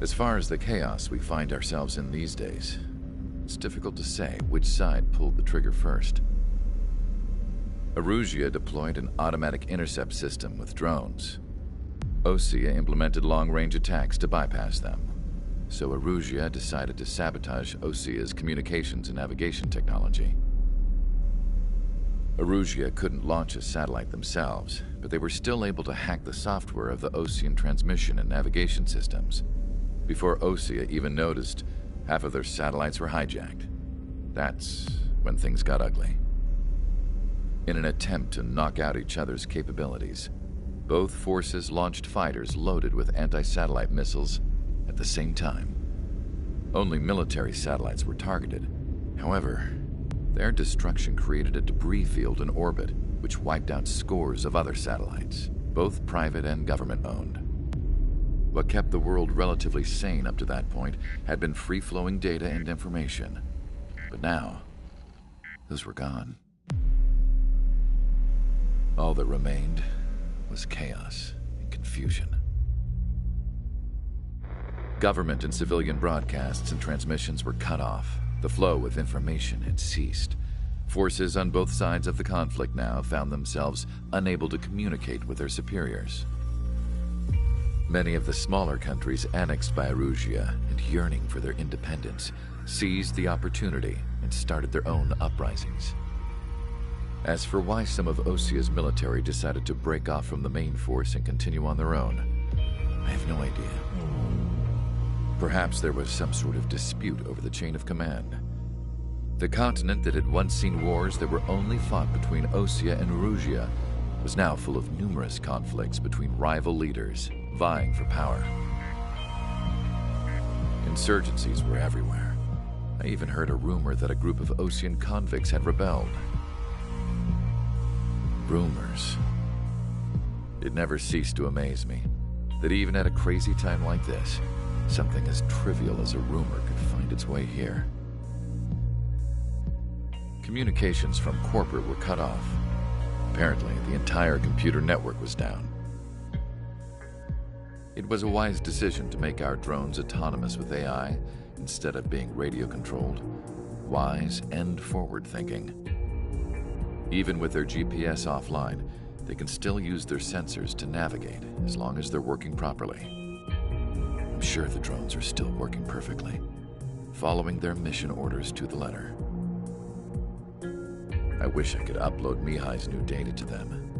As far as the chaos we find ourselves in these days, it's difficult to say which side pulled the trigger first. Erusia deployed an automatic intercept system with drones. Osea implemented long-range attacks to bypass them. So Erusia decided to sabotage Osea's communications and navigation technology. Erusia couldn't launch a satellite themselves, but they were still able to hack the software of the Osean transmission and navigation systems. Before Osea even noticed, half of their satellites were hijacked. That's when things got ugly. In an attempt to knock out each other's capabilities, both forces launched fighters loaded with anti-satellite missiles at the same time. Only military satellites were targeted. However, their destruction created a debris field in orbit, which wiped out scores of other satellites, both private and government-owned. What kept the world relatively sane up to that point had been free-flowing data and information. But now, those were gone. All that remained was chaos and confusion. Government and civilian broadcasts and transmissions were cut off. The flow of information had ceased. Forces on both sides of the conflict now found themselves unable to communicate with their superiors. Many of the smaller countries annexed by Erusia and yearning for their independence seized the opportunity and started their own uprisings. As for why some of Osea's military decided to break off from the main force and continue on their own, I have no idea. Perhaps there was some sort of dispute over the chain of command. The continent that had once seen wars that were only fought between Osea and Erusia was now full of numerous conflicts between rival leaders vying for power. Insurgencies were everywhere. I even heard a rumor that a group of Osean convicts had rebelled. Rumors. It never ceased to amaze me that even at a crazy time like this, something as trivial as a rumor could find its way here. Communications from corporate were cut off. Apparently, the entire computer network was down. It was a wise decision to make our drones autonomous with AI instead of being radio-controlled. Wise and forward-thinking. Even with their GPS offline, they can still use their sensors to navigate as long as they're working properly. I'm sure the drones are still working perfectly, following their mission orders to the letter. I wish I could upload Mihai's new data to them.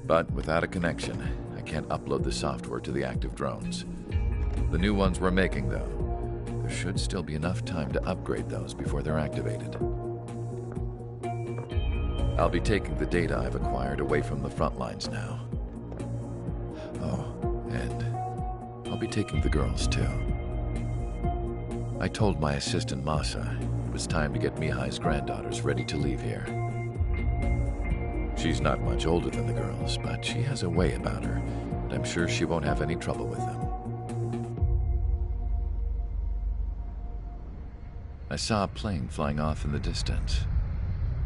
But without a connection, I can't upload the software to the active drones. The new ones we're making, though, there should still be enough time to upgrade those before they're activated. I'll be taking the data I've acquired away from the front lines now. Oh, and I'll be taking the girls, too. I told my assistant, Masa, it was time to get Mihai's granddaughters ready to leave here. She's not much older than the girls, but she has a way about her, and I'm sure she won't have any trouble with them. I saw a plane flying off in the distance.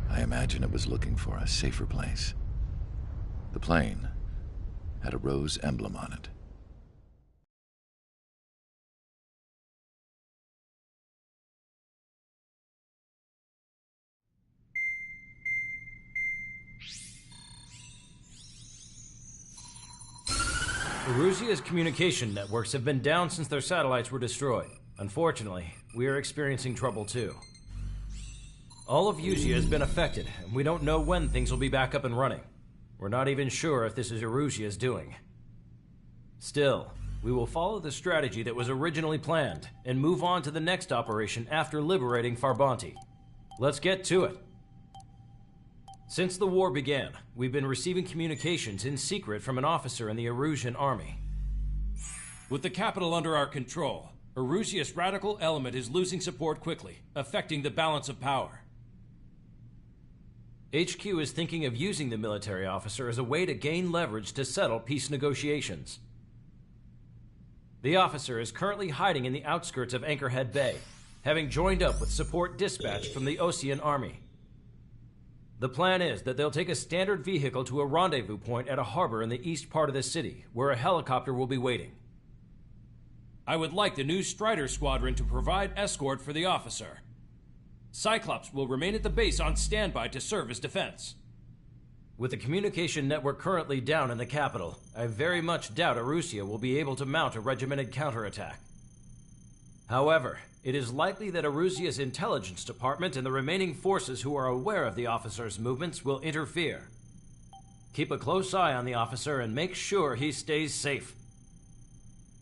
I imagine it was looking for a safer place. The plane had a rose emblem on it. Erusia's communication networks have been down since their satellites were destroyed. Unfortunately, we are experiencing trouble too. All of Usia has been affected, and we don't know when things will be back up and running. We're not even sure if this is Erusia's doing. Still, we will follow the strategy that was originally planned, and move on to the next operation after liberating Farbanti. Let's get to it. Since the war began, we've been receiving communications in secret from an officer in the Erusian army. With the capital under our control, Erusia's radical element is losing support quickly, affecting the balance of power. HQ is thinking of using the military officer as a way to gain leverage to settle peace negotiations. The officer is currently hiding in the outskirts of Anchorhead Bay, having joined up with support dispatched from the Osean army. The plan is that they'll take a standard vehicle to a rendezvous point at a harbor in the east part of the city, where a helicopter will be waiting. I would like the new Strider Squadron to provide escort for the officer. Cyclops will remain at the base on standby to serve as defense. With the communication network currently down in the capital, I very much doubt Erusia will be able to mount a regimented counterattack. However, it is likely that Erusia's intelligence department and the remaining forces who are aware of the officer's movements will interfere. Keep a close eye on the officer and make sure he stays safe.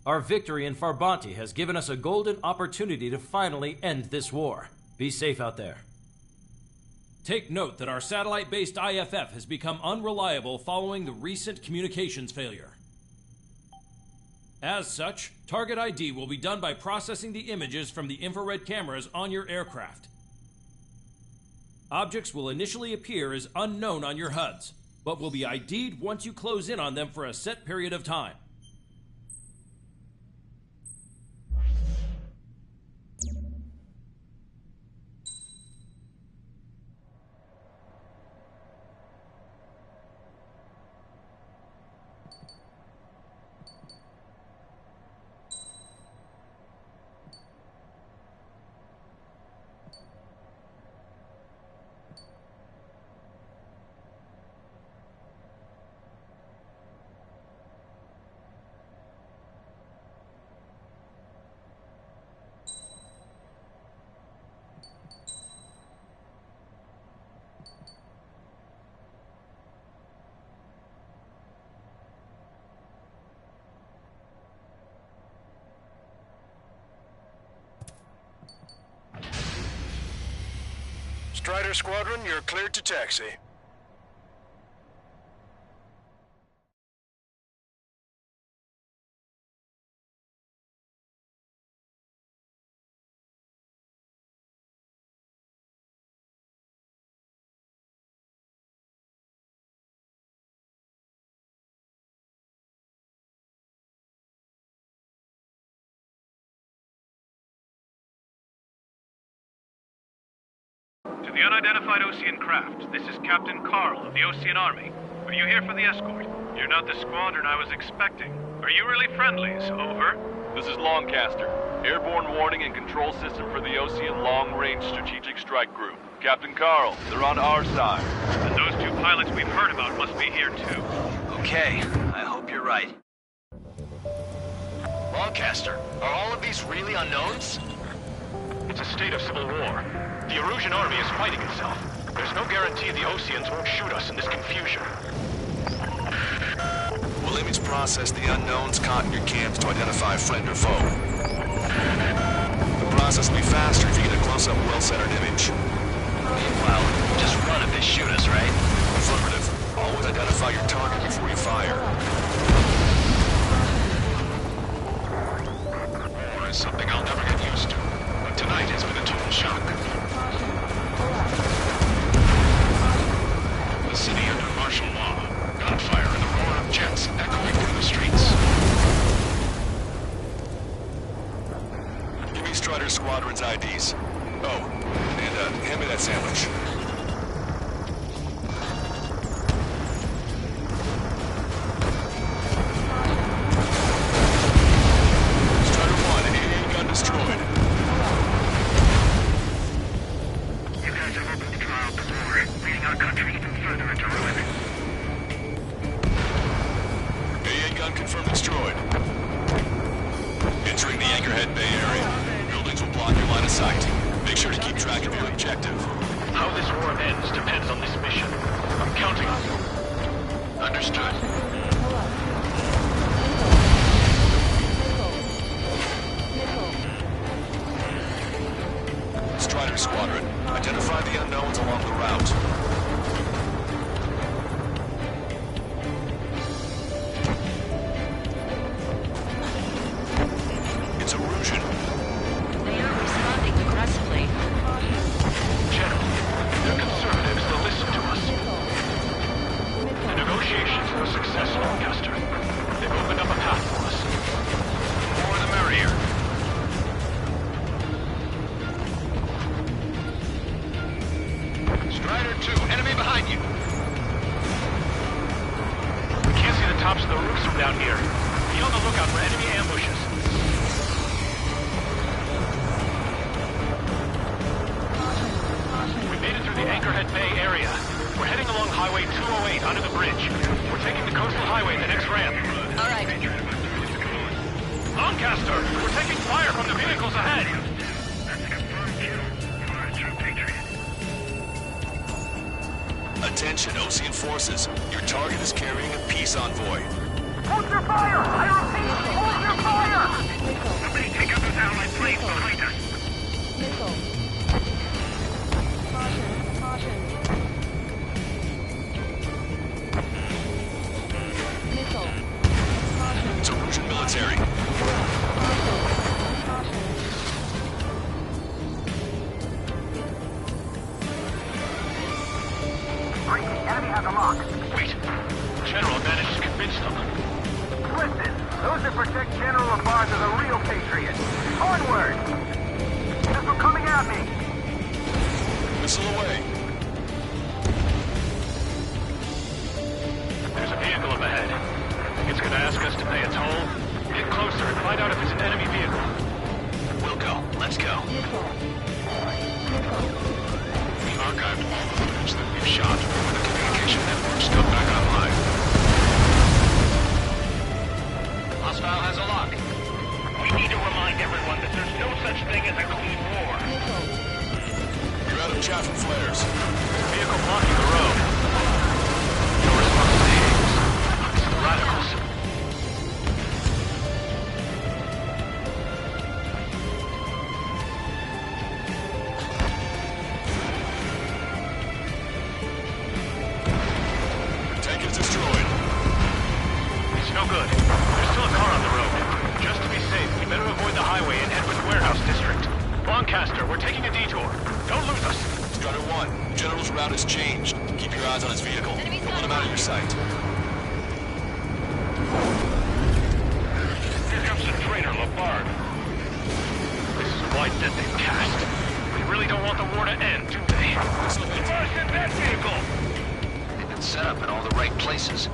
Our victory in Farbanti has given us a golden opportunity to finally end this war. Be safe out there. Take note that our satellite-based IFF has become unreliable following the recent communications failure. As such, target ID will be done by processing the images from the infrared cameras on your aircraft. Objects will initially appear as unknown on your HUDs, but will be ID'd once you close in on them for a set period of time. Strider Squadron, you're cleared to taxi. To the unidentified Osean craft, this is Captain Carl of the Osean Army. Are you here for the escort? You're not the squadron I was expecting. Are you really friendlies? Over. This is Longcaster. Airborne warning and control system for the Osean Long-Range Strategic Strike Group. Captain Carl, they're on our side. And those two pilots we've heard about must be here too. Okay, I hope you're right. Longcaster, are all of these really unknowns? It's a state of civil war. The Erusian army is fighting itself. There's no guarantee the Oseans won't shoot us in this confusion. We'll image process the unknowns caught in your camps to identify friend or foe. The process will be faster if you get a close-up, well-centered image. Meanwhile, just run if they shoot us, right? Affirmative. Always identify your target before you fire. War is something I'll never get used to. But tonight has been a total shock. The city under martial law. Gunfire and the roar of jets echoing through the streets. Give me Strider Squadron's IDs. Oh, and hand me that sandwich. Strider 1, 88 gun destroyed. You guys have opened the trial before, leading our country even further into ruin. 88 gun confirmed destroyed. Entering the Anchorhead Bay area. Buildings will block your line of sight. Make sure to keep track of your objective. How this war ends depends on this mission. I'm counting on you. Understood. Strider Squadron, identify the unknowns along the route. It's Erusian. They are responding aggressively. General, they're conservatives. They'll listen to us. The negotiations were successful. Castor, we're taking fire from the vehicles ahead. Attention, Osean forces. Your target is carrying a peace envoy. Hold your fire! I repeat, hold your fire! Somebody take out those allied planes behind us. Missile. Caution, caution. Missile. Caution. It's Erusian military. Caution. Great, the enemy has a lock. Wait. General managed to convince them. Listen, those that protect General Lafarge are the real patriots. Onward! Missile coming at me! Missile away. There's a vehicle up ahead. It's gonna ask us to pay a toll. Get closer and find out if it's an enemy vehicle. We'll go. Let's go. Missile. We archived all the footage that we've shot. The communication network's still back online. Hostile has a lock. We need to remind everyone that there's no such thing as a clean war. Missile. You're out of chaff and flares. Vehicle blocking the road. No response to Higgs. It's the radicals. Tank is destroyed. It's no good. There's still a car on the road. Just to be safe, we better avoid the highway and head for the warehouse district. Lancaster, we're taking a detour. Don't lose us. Strider 1, General's route has changed. Keep your eyes on his vehicle. Don't let him out of your sight. Here comes the traitor, Lafarge. This is a wide net they've cast. They really don't want the war to end, do they? Lafarge in that vehicle! They've been set up in all the right places.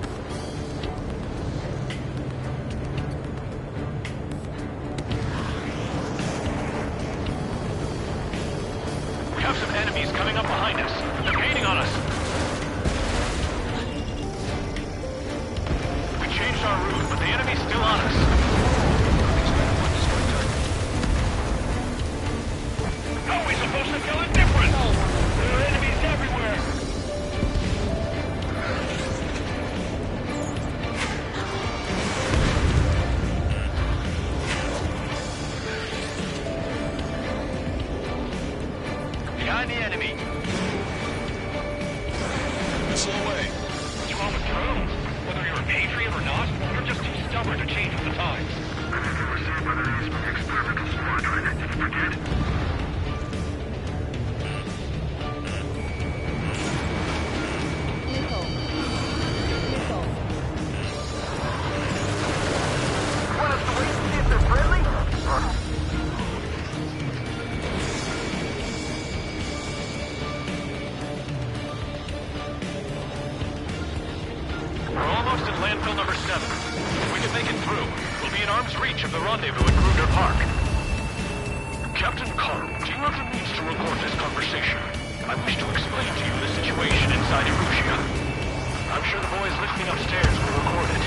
We have some enemies coming up behind us. They're gaining on us. We changed our route, but the enemy's still on us. How are we supposed to tell the difference? There are enemies everywhere. Behind the enemy. Missile away. What's wrong with drones? Whether you're a patriot or not, you're just too stubborn to change with the times. Missile. Missile. Want us to wait and see if they're friendly? We're almost at landfill number 7. If we can make it through, we'll be in arm's reach of the rendezvous at Gruner Park. Captain Carl, do you have the means to record this conversation? I wish to explain to you the situation inside Erusia. I'm sure the boys listening upstairs will record it.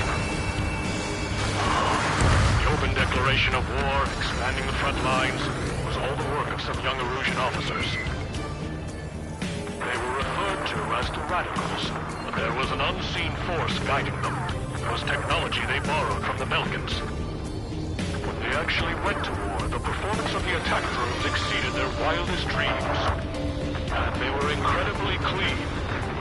The open declaration of war, expanding the front lines, was all the work of some young Erusian officers. They were referred to as the Radicals, but there was an unseen force guiding them. It was technology they borrowed from the Belkans. When they actually went to war, the performance of the attack drones exceeded their wildest dreams. And they were incredibly clean,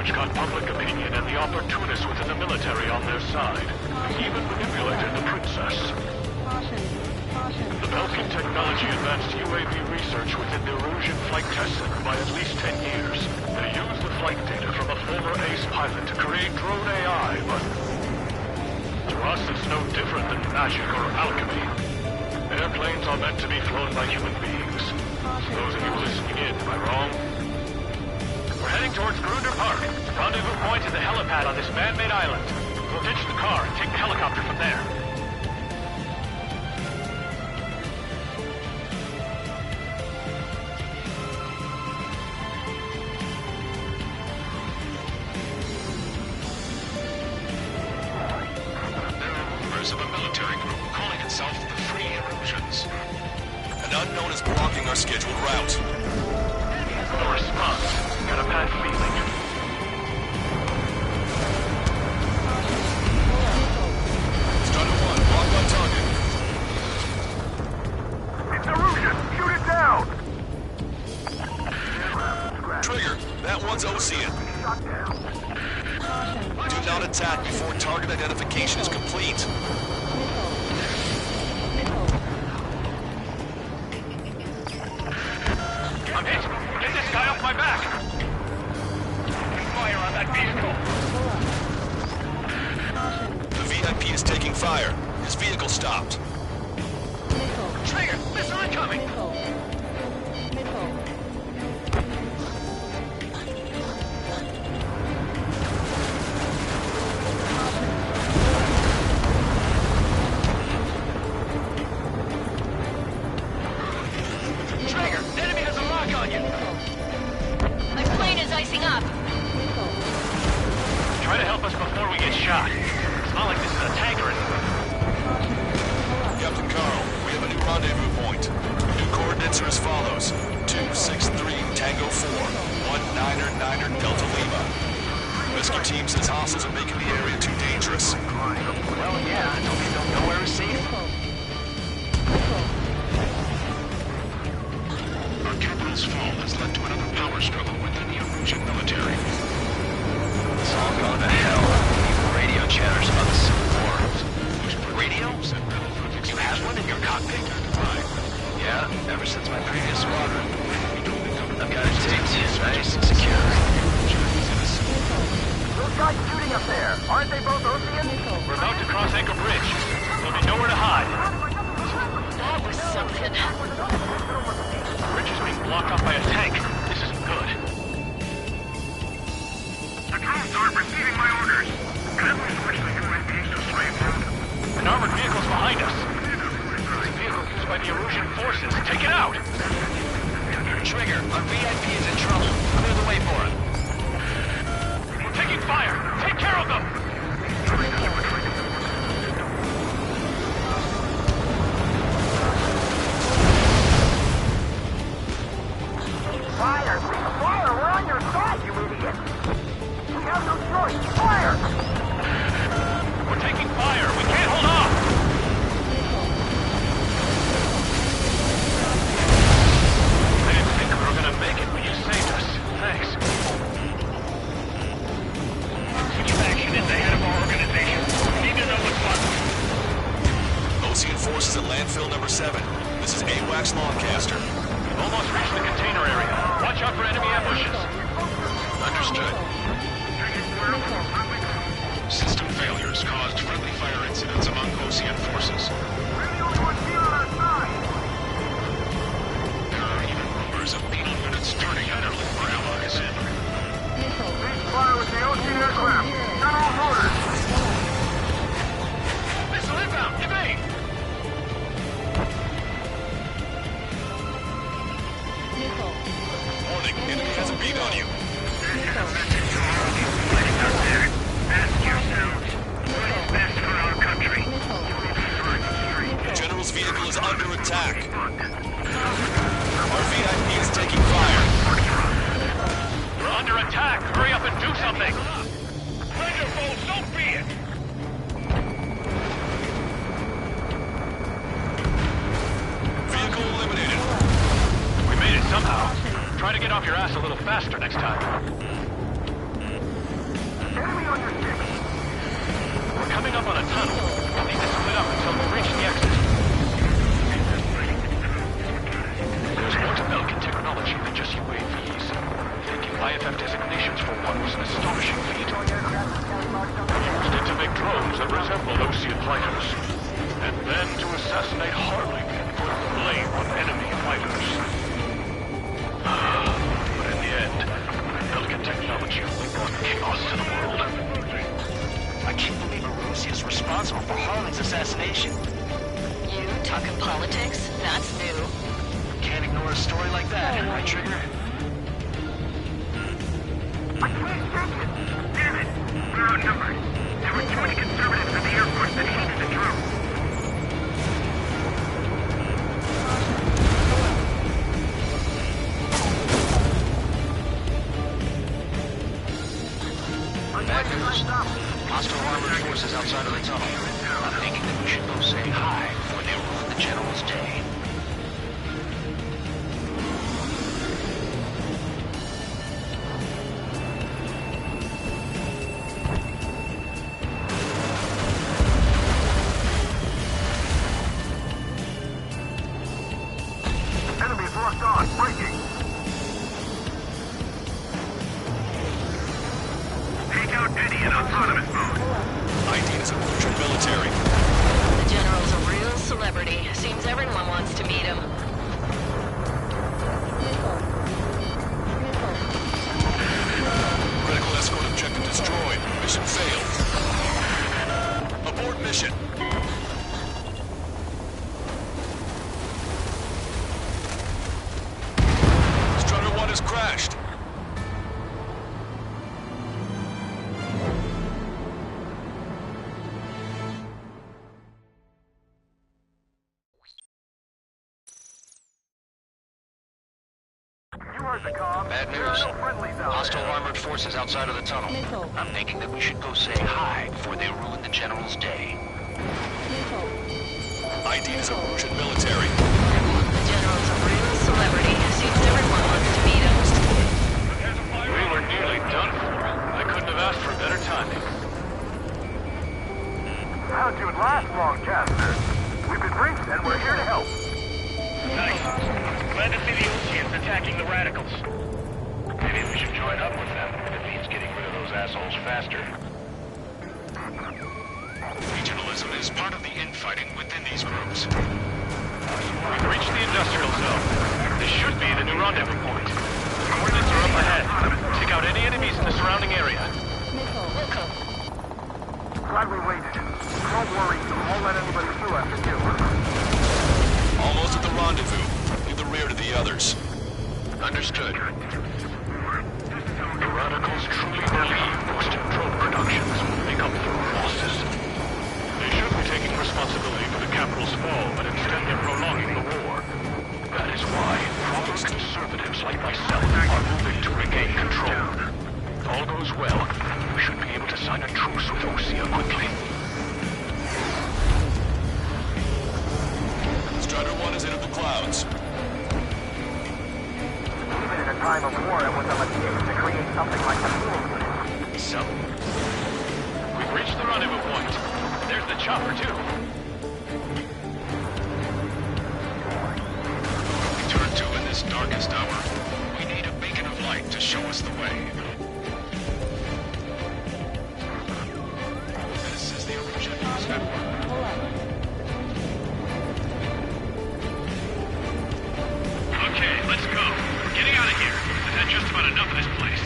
which got public opinion and the opportunists within the military on their side. They even manipulated the princess. Caution. Caution. The Belkan technology advanced UAV research within the Erusian Flight Test Center by at least 10 years. They used the flight data from a former ace pilot to create drone AI, but to us it's no different than magic or alchemy. Airplanes are meant to be flown by human beings. Those of you listening in, am I wrong? We're heading towards Gruner Park. Rendezvous point is the helipad on this man-made island. We'll ditch the car and take the helicopter from there. There are rumors of a military group calling itself the Free illusions. An unknown is blocking our scheduled route. No response. Got a bad feeling. Strider 1, locked on target. It's Erusian! Shoot it down! Trigger, that one's Ocean. Shot down. Do not attack before target identification is complete. I'm hit. Get this guy off my back. Fire on that vehicle. The VIP is taking fire. His vehicle stopped. Trigger, missile incoming. Trigger, enemy has a lock on you. My plane is icing up. Try to help us before we get shot. It's not like this is a tank or anything. Captain Carl, we have a new rendezvous point. New coordinates are as follows. 263 Tango 4, 19er Delta Lima. Rescue team says hostiles are making the area too dangerous. Well, yeah, don't you know nowhere is safe? Our capital's fall has led to another power struggle within the Erusian military. It's all gone to hell. Even radio chatters about the Civil War. Radio? You have one in your cockpit? Yeah, ever since my previous squadron. I've got it taped, nice and secure. Those guys shooting up there, aren't they both Ocean? We're about to cross Anchor Bridge. There'll be nowhere to hide. That was something. The bridge is being blocked off by a tank. This isn't good. The drones aren't receiving my orders. Can we switch the UAVs to slave mode? An armored vehicle's behind us. It's a vehicle used by the Erusian forces. Take it out! Trigger, our VIP is in trouble. Clear the way for it. We're taking fire! Take care of them! Fire! Fire! We're on your side, you idiot! We have no choice! Fire! We're taking fire! We can't hold off! I didn't think we were gonna make it, but you saved us. Thanks. Team action is the head of our organization. We need to know what's what. Ocean forces at landfill number 7. This is AWACS Lancaster. We've almost reached the container area. Watch out for enemy ambushes. Understood. System failures caused friendly fire incidents among Ocean forces. We're the only ones here on our side! There are even rumors of penal units turning enemy for allies. Please fire with the Ocean aircraft! General's orders! Missile inbound! Evade! Warning, enemy has a beat on you. The General's vehicle is under attack. Our VIP is taking fire. We're under attack! Hurry up and do something! Wonderful! So be it! Vehicle eliminated. We made it somehow. Try to get off your ass a little faster next time. Enemy on your six! We're coming up on a tunnel. We'll need to split up until we reach the exit. There's more to Belkin technology than just UAVs. Thinking IFF designations for one was an astonishing feat. Used it to make drones that resembled Ocean fighters. And then to assassinate Harling and put blame on enemy fighters. But in the end, Belkin technology only brought chaos to the world. I can't believe Erusia is responsible for Harling's assassination. You talking politics? That's new. Can't ignore a story like that, right, Trigger? I can't take it! Damn it! We're outnumbered. There were too many conservatives in the Air Force that hated the drone. Over the comm. Bad There are news. no friendlies out Hostile there. armored forces outside of the tunnel. Missile. I'm thinking that we should go say hi before they ruin the General's day. Missile. ID is Erusian military. The General's a real celebrity. Seems everyone wants to meet him. We were nearly done for. I couldn't have asked for better timing. How'd you last long, Caster? We've been briefed and we're here to help. Nice. Glad to see the Oseans attacking the radicals. Maybe we should join up with them. It means getting rid of those assholes faster. Regionalism is part of the infighting within these groups. We've reached the industrial zone. This should be the new rendezvous point. Coordinates are up ahead. Take out any enemies in the surrounding area. Missile. Glad we waited. Don't worry, we won't let anybody through after you. Almost at the rendezvous. Leave the rear to the others. Understood. The radicals truly believe boosted drone productions will make up for losses. They should be taking responsibility for the capital's fall, but instead they're prolonging the war. That is why proper conservatives like myself are moving to regain control. If all goes well, we should be able to sign a truce with Osea quickly. Strider 1 has entered the clouds. Even in a time of war, it was a mistake to create something like the fuel unit. So, we've reached the rendezvous point. There's the chopper, too. Turn 2 in this darkest hour. We need a beacon of light to show us the way. This is the Erusian News Network. Pull up. Okay, let's go. We're getting out of here. I've had just about enough of this place.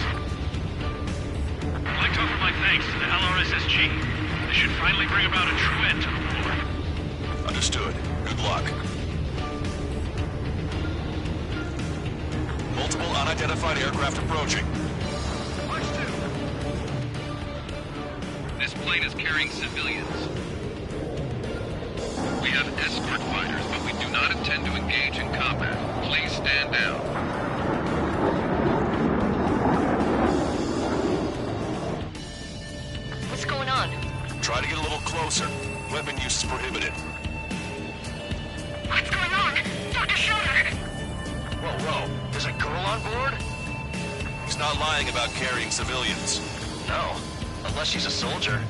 I'd like to offer my thanks to the LRSSG. This should finally bring about a true end to the war. Understood. Good luck. Multiple unidentified aircraft approaching. This plane is carrying civilians. We have escort fighters, but we do not intend to engage in combat. Please stand down. What's going on? Try to get a little closer. Weapon use is prohibited. What's going on? Dr. Schroeder! Whoa. There's a girl on board? He's not lying about carrying civilians. No. Unless she's a soldier.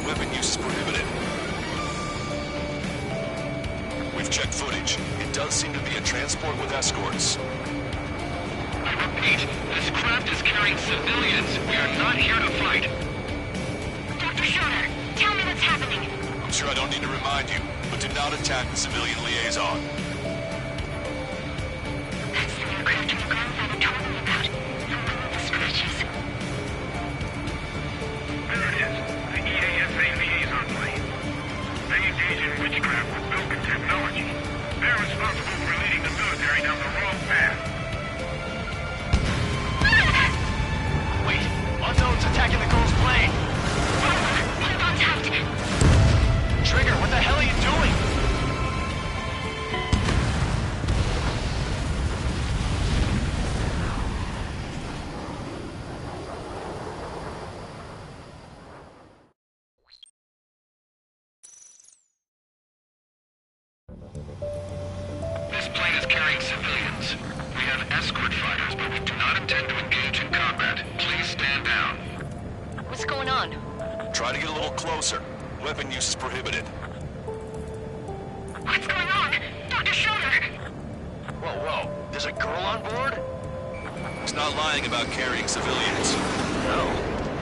Weapon use is prohibited. We've checked footage. It does seem to be a transport with escorts. I repeat, this craft is carrying civilians. We are not here to fight. Dr. Schroeder, tell me what's happening. I'm sure I don't need to remind you, but do not attack the civilian liaison. That's the aircraft your grandfather told me about. The scratches. There it is. The EASA liaison plane. They engage in witchcraft with Vulcan technology. They're responsible for leading the military down the wrong path. Wait, Unknown's attacking the girl's plane. Hold on tight. Trigger, what the hell are you doing? This plane is carrying civilians. We have escort fighters, but we do not intend to engage in combat. Please stand down. What's going on? Try to get a little closer. Weapon use is prohibited. What's going on? Dr. Schroeder! Whoa. There's a girl on board? He's not lying about carrying civilians. No.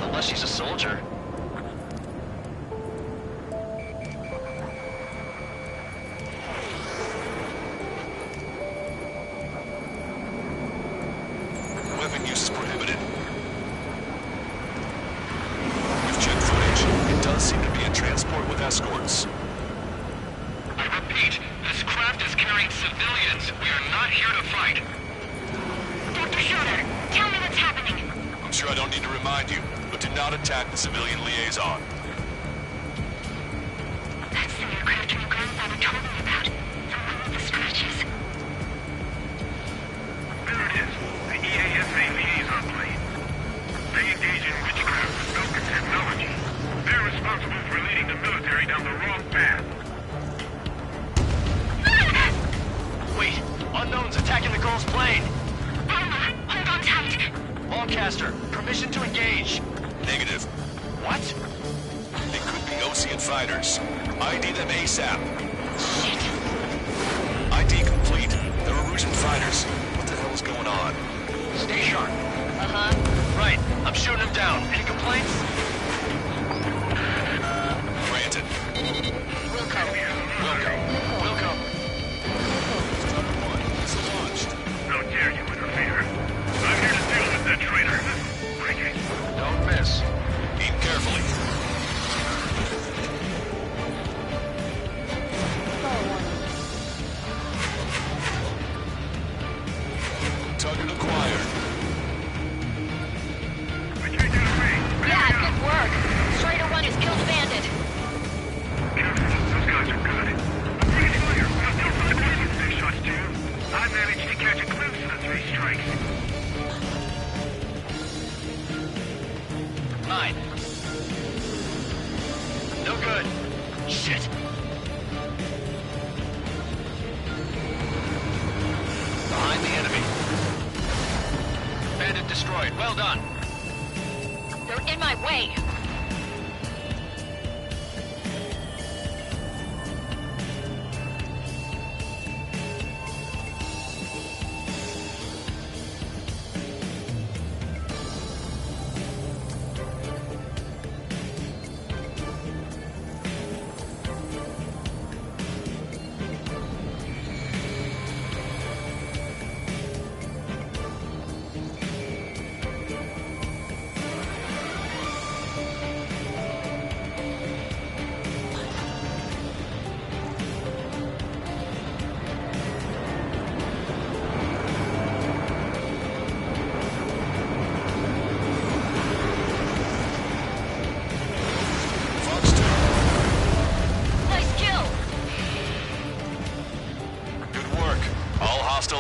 Unless she's a soldier. Weapon use is prohibited. We've checked footage. It does seem to be a transport with escorts. I repeat, this craft is carrying civilians. We are not here to fight. Carter, tell me what's happening. I'm sure I don't need to remind you, but do not attack the civilian liaison. That's the aircraft your grandfather told me about. The one with the scratches. There it is. The EASA liaison plane. They engage in witchcraft with Belkin technology. They're responsible for leading the military down the wrong path. Wait, unknown's attacking the girl's plane. Alma, hold on tight. Lancaster, permission to engage. Negative. What? They could be Osean fighters. ID them ASAP. Shit. ID complete. They're Erusian fighters. What the hell is going on? Stay sharp. Uh-huh. Right, I'm shooting them down. Any complaints? Granted. Wilco. Wilco. Strutter 1 is launched. How dare you interfere? I'm here to deal with that traitor. Bring it. Don't miss. Aim carefully. Target acquired. Retreat to the wing. Yeah, good work. Strider 1 has killed a bandit. Careful, those guys are good. Bring it clear. We'll still find target 6 shots too. I managed to catch a glimpse of the 3 strikes. 9. No good. Shit. Behind the enemy. Bandit destroyed. Well done. They're in my way.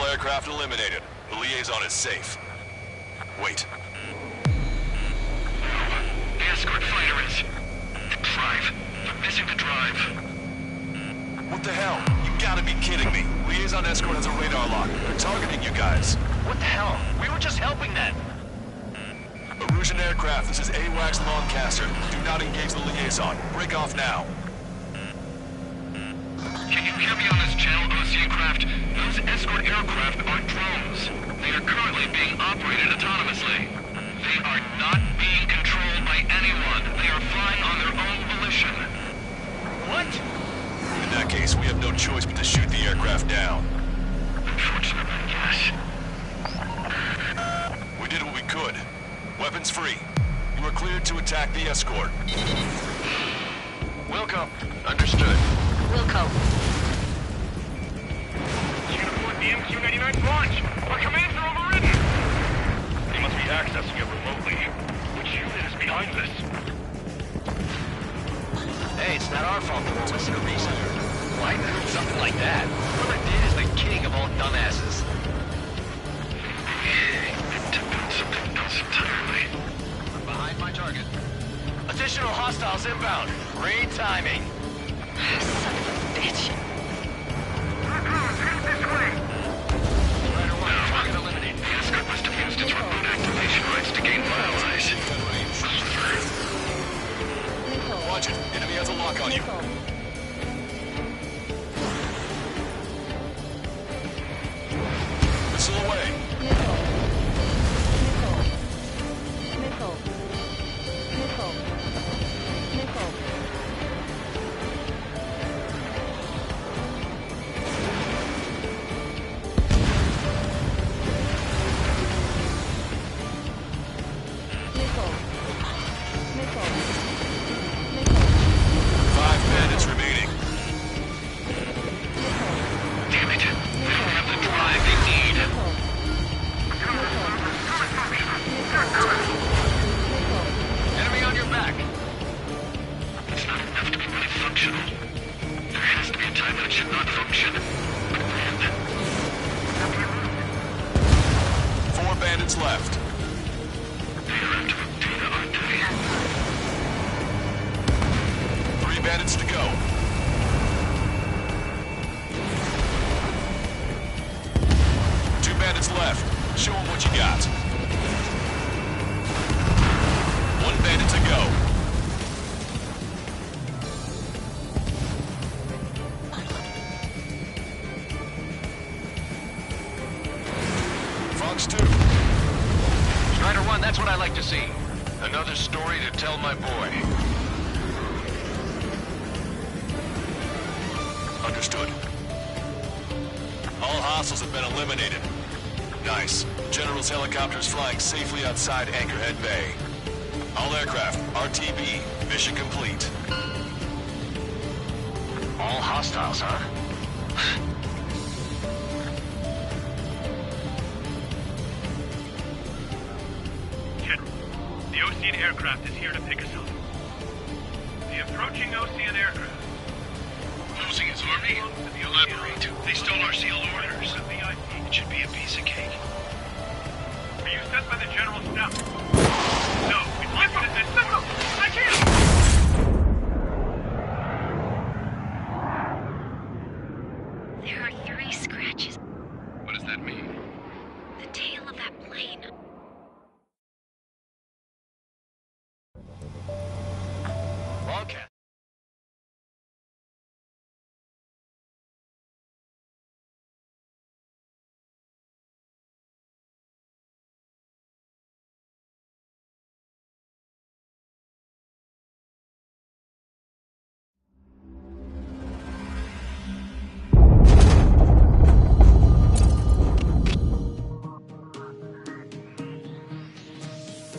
Aircraft eliminated. The liaison is safe. Wait. The escort fighter is... the drive. They're missing the drive. What the hell? You gotta be kidding me. Liaison escort has a radar lock. They're targeting you guys. What the hell? We were just helping them. Erusian aircraft, this is AWACS Lancaster. Do not engage the liaison. Break off now. Can you hear me on this channel, Osean craft? Those escort aircraft are drones. They are currently being operated autonomously. They are not being controlled by anyone. They are flying on their own volition. What? In that case, we have no choice but to shoot the aircraft down. Unfortunately, yes. We did what we could. Weapons free. You are cleared to attack the escort. Wilco. Understood. Wilco. Uniform the MQ-99 launch! Our commands are overridden! They must be accessing it remotely. Which unit is behind this? Hey, it's not our fault they won't listen to reason. Why do something like that? Whoever did is the king of all dumbasses. Something else entirely. I'm behind my target. Additional hostiles inbound. Great timing. Son of a bitch. This way! Strider 1, target eliminated. The escort must have used its remote activation rights to gain allies. Watch it. Enemy has a lock on you. Missile away. Show them what you got. One bandit to go. Fox 2. Strider 1, that's what I like to see. Another story to tell my boy. Understood. All hostiles have been eliminated. Nice. General's helicopters flying safely outside Anchorhead Bay. All aircraft, RTB, mission complete. All hostiles, huh? General, the Osean aircraft is here to pick us up. The approaching Osean aircraft. Losing its army? Elaborate. They stole our sealed orders. It should be a piece of cake. Were you sent by the General's staff? No, it's listen to this. No, I can't! There are 3 scratches. What does that mean? The tail of that plane. Wildcat.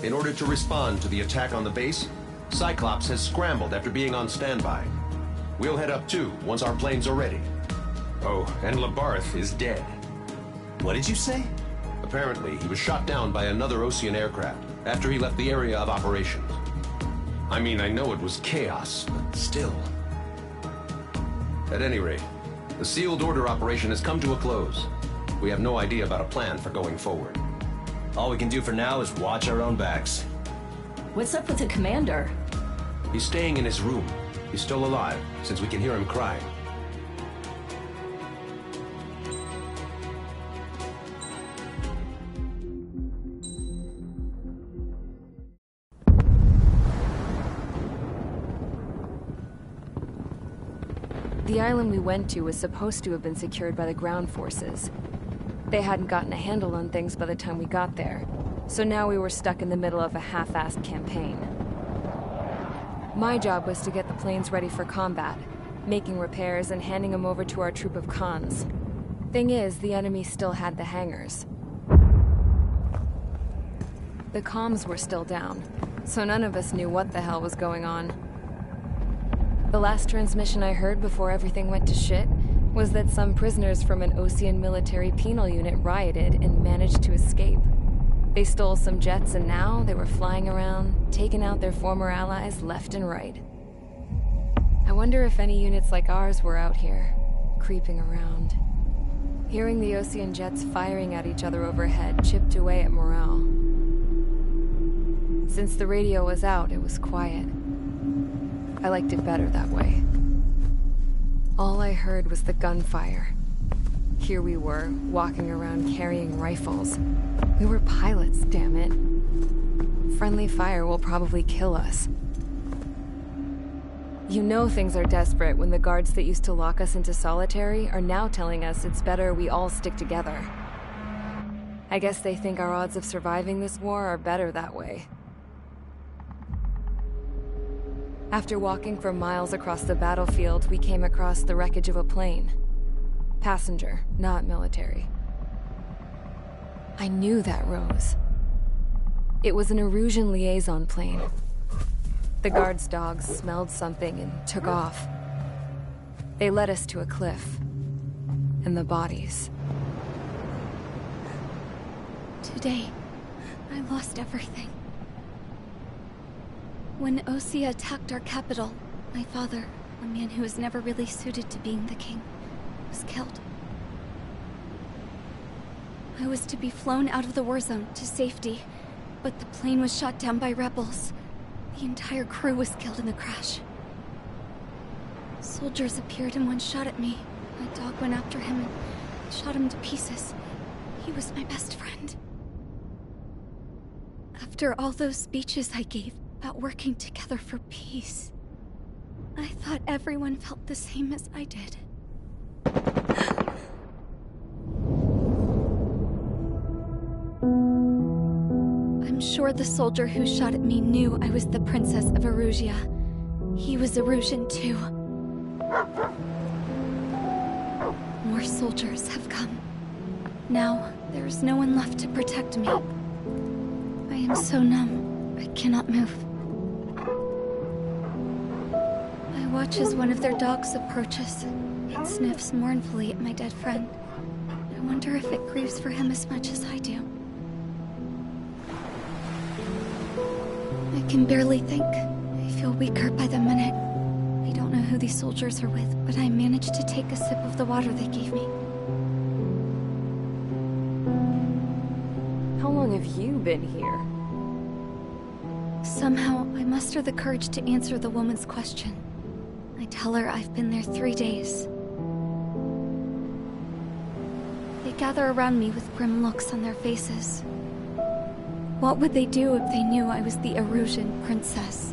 In order to respond to the attack on the base, Cyclops has scrambled after being on standby. We'll head up too, once our planes are ready. Oh, and Labarth is dead. What did you say? Apparently, he was shot down by another Osean aircraft after he left the area of operations. I mean, I know it was chaos, but still. At any rate, the sealed order operation has come to a close. We have no idea about a plan for going forward. All we can do for now is watch our own backs. What's up with the commander? He's staying in his room. He's still alive, since we can hear him crying. The island we went to was supposed to have been secured by the ground forces. They hadn't gotten a handle on things by the time we got there, so now we were stuck in the middle of a half-assed campaign. My job was to get the planes ready for combat, making repairs and handing them over to our troop of cons. Thing is, the enemy still had the hangars. The comms were still down, so none of us knew what the hell was going on. The last transmission I heard before everything went to shit was that some prisoners from an Osean military penal unit rioted and managed to escape. They stole some jets and now they were flying around, taking out their former allies left and right. I wonder if any units like ours were out here, creeping around. Hearing the Osean jets firing at each other overhead chipped away at morale. Since the radio was out, it was quiet. I liked it better that way. All I heard was the gunfire. Here we were, walking around carrying rifles. We were pilots, damn it. Friendly fire will probably kill us. You know things are desperate when the guards that used to lock us into solitary are now telling us it's better we all stick together. I guess they think our odds of surviving this war are better that way. After walking for miles across the battlefield, we came across the wreckage of a plane. Passenger, not military. I knew that rose. It was an Erusian liaison plane. The guard's dogs smelled something and took off. They led us to a cliff. And the bodies. Today, I lost everything. When Osea attacked our capital, my father, a man who was never really suited to being the king, was killed. I was to be flown out of the war zone to safety, but the plane was shot down by rebels. The entire crew was killed in the crash. Soldiers appeared and one shot at me. My dog went after him and shot him to pieces. He was my best friend. After all those speeches I gave about working together for peace, I thought everyone felt the same as I did. I'm sure the soldier who shot at me knew I was the Princess of Erusia. He was Erusian too. More soldiers have come. Now, there is no one left to protect me. I am so numb, I cannot move. I watch as one of their dogs approaches. It sniffs mournfully at my dead friend. I wonder if it grieves for him as much as I do. I can barely think. I feel weaker by the minute. I don't know who these soldiers are with, but I managed to take a sip of the water they gave me. How long have you been here? Somehow, I muster the courage to answer the woman's question. I tell her I've been there 3 days. They gather around me with grim looks on their faces. What would they do if they knew I was the Erusian princess?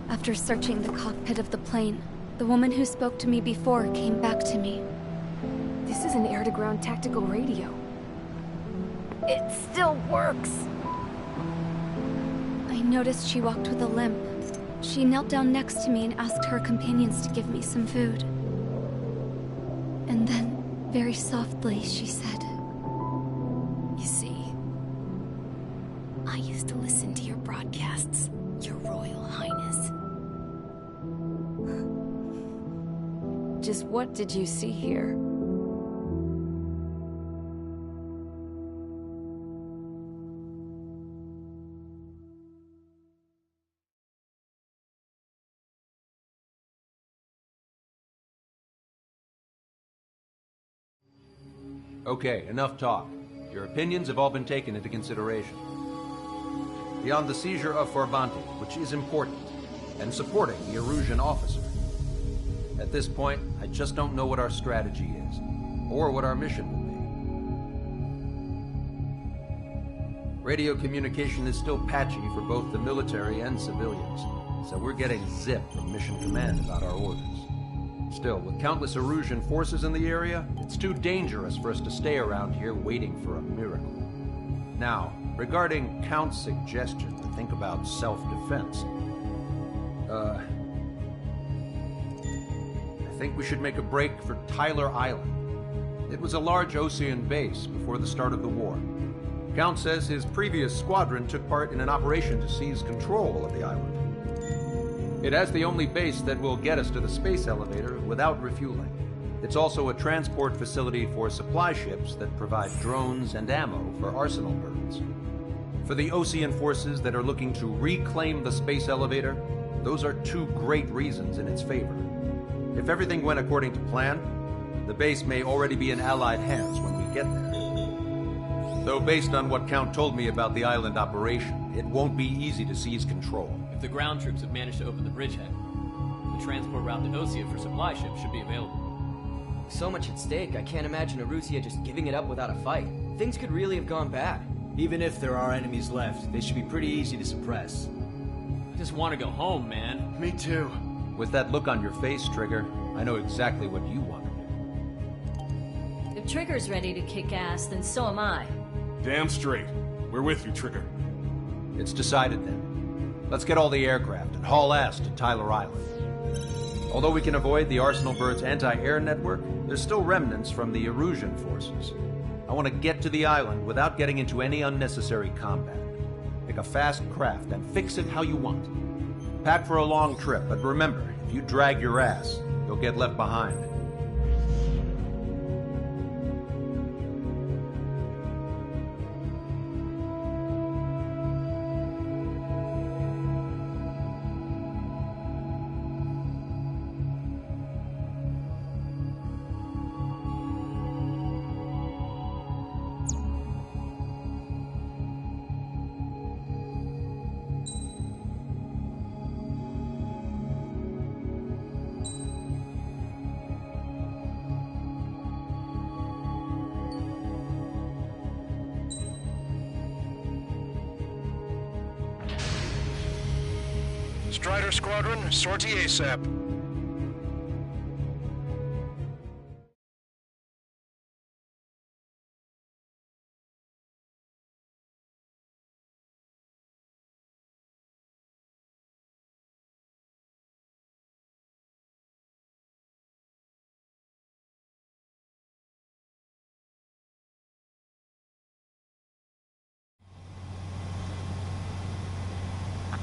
After searching the cockpit of the plane, the woman who spoke to me before came back to me. This is an air-to-ground tactical radio. It still works! I noticed she walked with a limp. She knelt down next to me and asked her companions to give me some food. And then, very softly, she said, "You see, I used to listen to your broadcasts, Your Royal Highness." Just what did you see here? Okay, enough talk. Your opinions have all been taken into consideration. Beyond the seizure of Forbanti, which is important, and supporting the Erusian officer. At this point, I just don't know what our strategy is, or what our mission will be. Radio communication is still patchy for both the military and civilians, so we're getting zip from Mission Command about our orders. Still, with countless Erusian forces in the area, it's too dangerous for us to stay around here waiting for a miracle. Now, regarding Count's suggestion to think about self-defense, I think we should make a break for Tyler Island. It was a large Osean base before the start of the war. Count says his previous squadron took part in an operation to seize control of the island. It has the only base that will get us to the space elevator without refueling. It's also a transport facility for supply ships that provide drones and ammo for arsenal birds. For the Osean forces that are looking to reclaim the space elevator, those are two great reasons in its favor. If everything went according to plan, the base may already be in Allied hands when we get there. Though based on what Count told me about the island operation, it won't be easy to seize control. If the ground troops have managed to open the bridgehead, the transport route to Osea for supply ships should be available. So much at stake, I can't imagine Erusia just giving it up without a fight. Things could really have gone bad. Even if there are enemies left, they should be pretty easy to suppress. I just want to go home, man. Me too. With that look on your face, Trigger, I know exactly what you want to do. If Trigger's ready to kick ass, then so am I. Damn straight. We're with you, Trigger. It's decided then. Let's get all the aircraft and haul ass to Tyler Island. Although we can avoid the Arsenal Bird's anti-air network, there's still remnants from the Erusian forces. I want to get to the island without getting into any unnecessary combat. Pick a fast craft and fix it how you want. Pack for a long trip, but remember, if you drag your ass, you'll get left behind. Strider Squadron, sortie ASAP.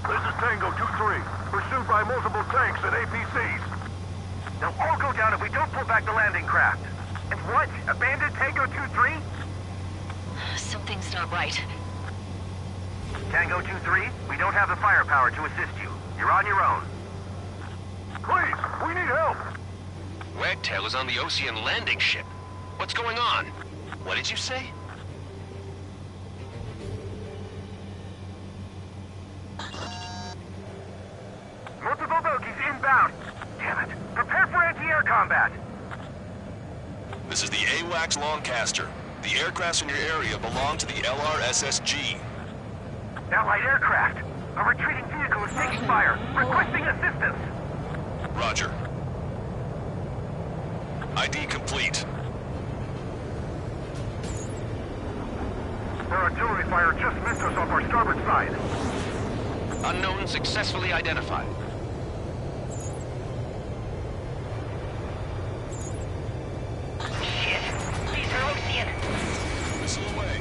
This is Tango 2-3, pursued by multiple tanks and APCs. They'll all go down if we don't pull back the landing craft. And what? Abandon Tango 2-3? Something's not right. Tango 2-3, we don't have the firepower to assist you. You're on your own. Please, we need help. Wagtail is on the Ocean landing ship. What's going on? What did you say? Multiple bogies inbound. Damn it. Prepare for anti-air combat. This is the AWACS Lancaster. The aircrafts in your area belong to the LRSSG. Allied aircraft. A retreating vehicle is taking fire. Requesting assistance. Roger. ID complete. Their artillery fire just missed us off our starboard side. Unknown successfully identified. Shit. These are Ocean. Missile away.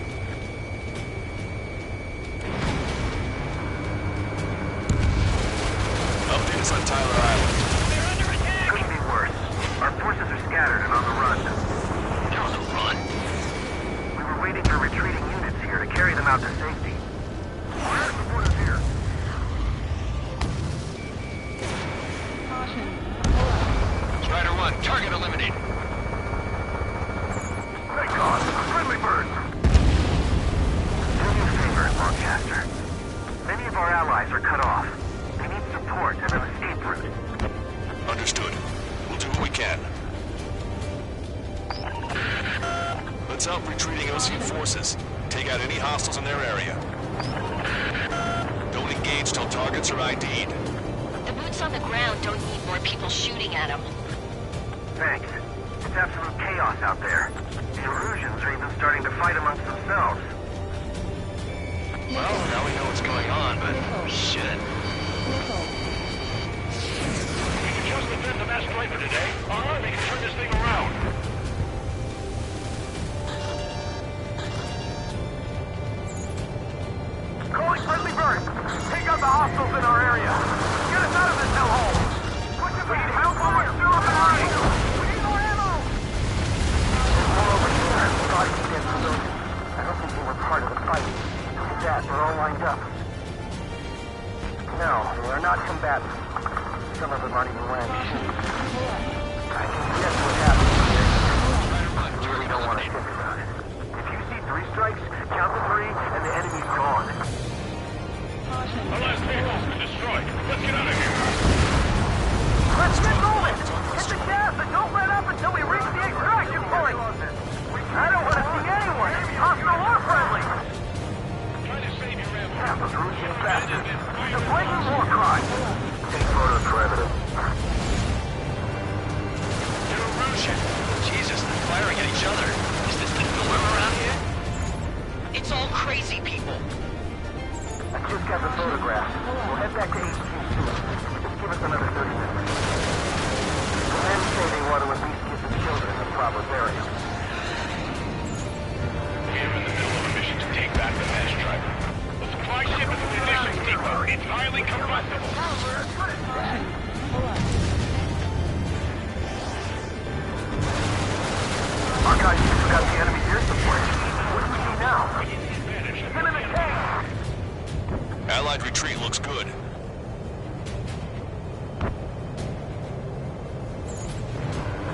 Update us on Tyler Island. They're under attack! Couldn't be worse. Our forces are scattered and on the run. They're on the run? We were waiting for retreating units here to carry them out to safety. Fire support is here. Strider 1, target eliminated. Thank God. Friendly birds. Do me a favor, Lancaster. Many of our allies are cut off. They need support and an escape route. Understood. We'll do what we can. Let's help retreating Ocean forces. Take out any hostiles in their area. Don't engage till targets are ID'd. The boots on the ground don't need more people shooting at them. Thanks. It's absolute chaos out there. The Erusians are even starting to fight amongst themselves. Well, now we know what's going on, but shit. We can just defend the Mass Striper today, or they can turn this thing around. Calling friendly birds! Take out the hostiles in our area! Get us out of this hellhole! We need help while we're still up and running! We need more ammo! More over here. Body dead civilians. I don't think they were part of the fight. Look at that, they're all lined up. No, they are not combatants. Some of them aren't even wearing shoes. I can guess what happened here. I really don't want to think about it. If you see 3 strikes, count the 3, and the enemy's gone. Our last vehicle's been destroyed. Let's get out of here. Let's get moving! Hit the gas and don't let up until we reach the extraction point! I don't want to see anyone, hostile or friendly! Try to save your ramp. Half of Russian bastards. It's a blatant war crime. Take photos for evidence. They're Erusian. Jesus, they're firing at each other. Is this the norm around here? It's all crazy people. I just got the photograph. We'll head back to HQ soon. Just give us another 30 minutes. The men say they want to at least get the children in the proper burial. We're in the middle of a mission to take back the Mass Striper. The supply ship is a munitions depot. It's highly combustible. Our guys just got the enemy's air support. What do we do now? Him in the tank! Allied retreat looks good.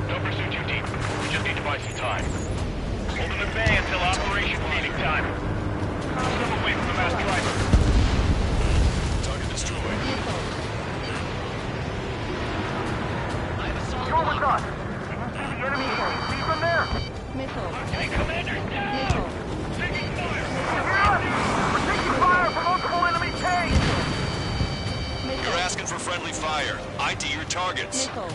Don't pursue too deep. We just need to buy some time. Hold them at bay until Operation Feeding Time. Step away from the Mass Striper. Target destroyed. You're with us! Can you see the enemy? See from there? Okay, Commander, down! Taking fire! Hear us? We're taking fire from multiple enemy tanks! You're asking for friendly fire. ID your targets. Missile.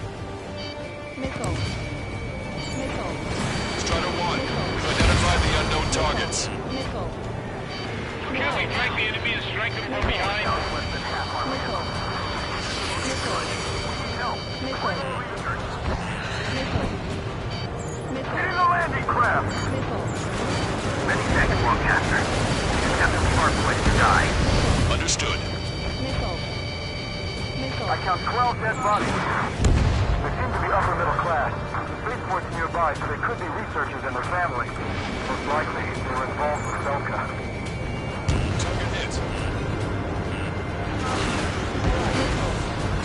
Strider 1, you've identified the unknown targets. Missile. Can we track the enemy and strike them from behind? Get in the landing craft! Many thanks, Warcaster. You kept a smart place to die. Understood. I count 12 dead bodies here. They seem to be upper middle class. The spaceport's nearby, so they could be researchers and their families. Most likely, they were involved with Belka. Target hit.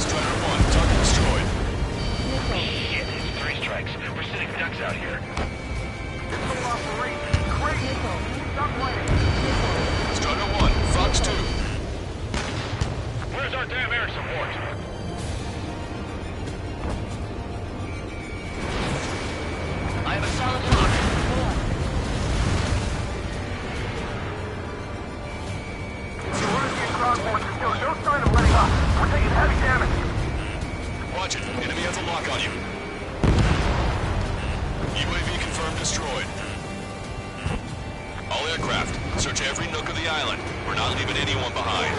Strider 1, target destroyed. Shit, it's 3 strikes. We're sitting ducks out here. Missile operation. Crazy. Stop playing. Strider 1, Fox 2. Where's our damn air support? I have a solid lock. The Russian ground forces show no sign of letting up. We're taking heavy damage. Watch it. Enemy has a lock on you. UAV confirmed destroyed. All aircraft, search every nook of the island. We're not leaving anyone behind.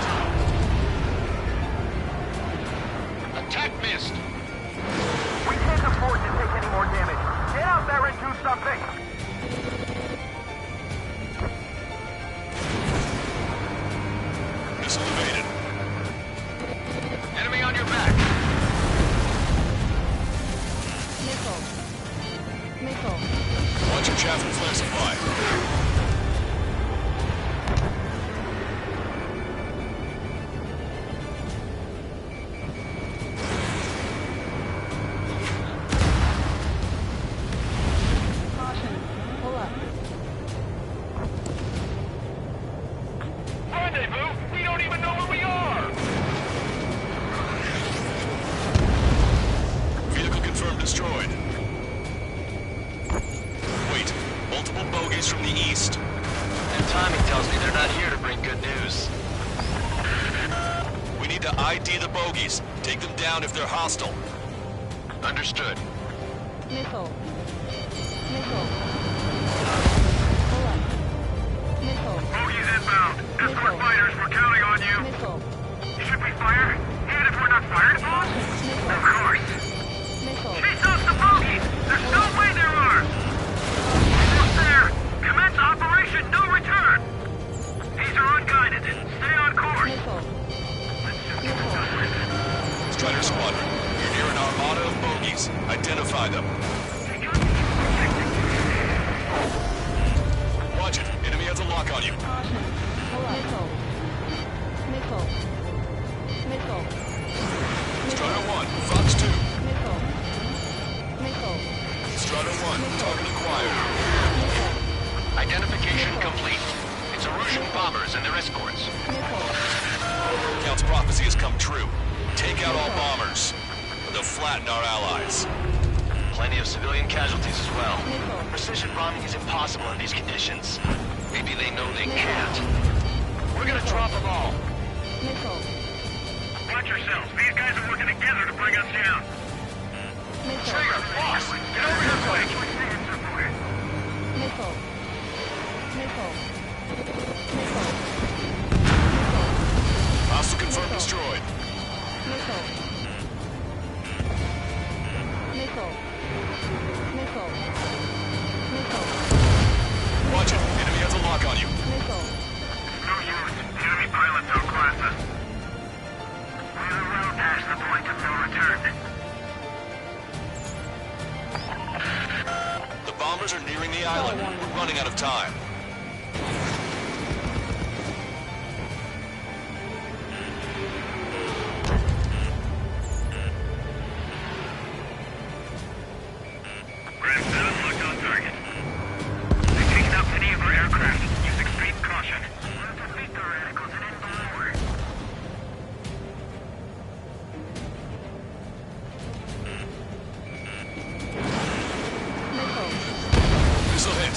Attack missed. We can't afford to take any more damage. Get out there and do something. Missile evaded. Enemy on your back. Missile. Watch your chaff and flare supply. Rendezvous? We don't even know where we are! Vehicle confirmed destroyed. Wait, multiple bogies from the east. And Tommy tells me they're not here to bring good news. We need to ID the bogies. Take them down if they're hostile. Understood. Missile. Bogies inbound. Escort fighters, we're counting on you. Should we fire? And if we're not fired upon? Of course. Chase off the bogies! There's no way there are! Almost there! Commence operation no return! These are unguided. Stay on course. Strider Squadron, you're near an armada of bogies. Identify them. Watch it. Enemy has a lock on you. Strider 1, Fox 2. Strider 1, target acquired. Identification complete. It's Erusian bombers and their escorts. Count's prophecy has come true. Take out all bombers. They'll flatten our allies. Plenty of civilian casualties as well. Precision bombing is impossible in these conditions. Maybe they know they can't. We're gonna drop them all. Watch yourselves. These guys are working together to bring us down. Trigger, boss! Get over here quick! Hostile confirmed destroyed. Watch it. Enemy has a lock on you. No use. The enemy pilots outclass us. We're well past the point of no return. The bombers are nearing the island. We're running out of time. Grand 7 locked on target. They're taking out many of our aircraft. Use extreme caution. We'll defeat the radicals and end the war. Missile hit.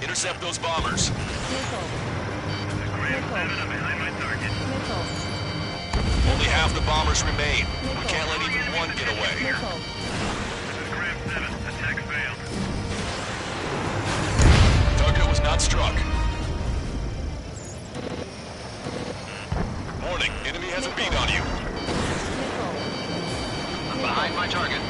Intercept those bombers. Only half the bombers remain. We can't let even one get away. Target was not struck. Warning, enemy has a beat on you. I'm behind my target.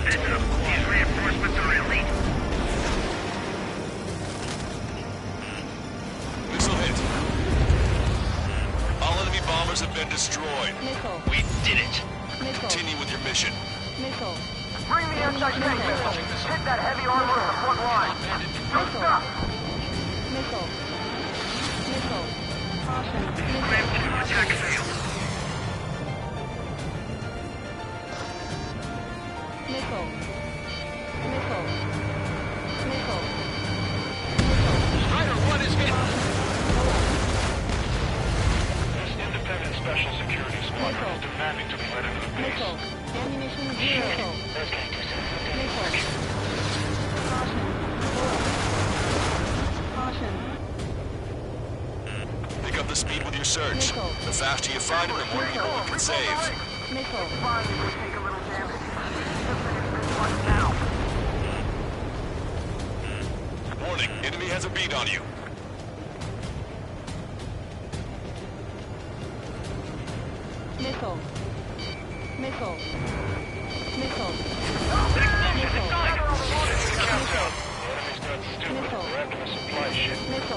These reinforcements are elite. Missile hit. All enemy bombers have been destroyed. We did it. Continue with your mission. Bring the anti-tank missile. Hit that heavy armor in the front line. Good stuff. Attack failed. Strider 1 is hit. This independent special security squadron is demanding to be let into the base. Pick up the speed with your search. The faster you find them, the more people we can save. Finally, we take a little damage. This one now. Warning, enemy has a beat on you.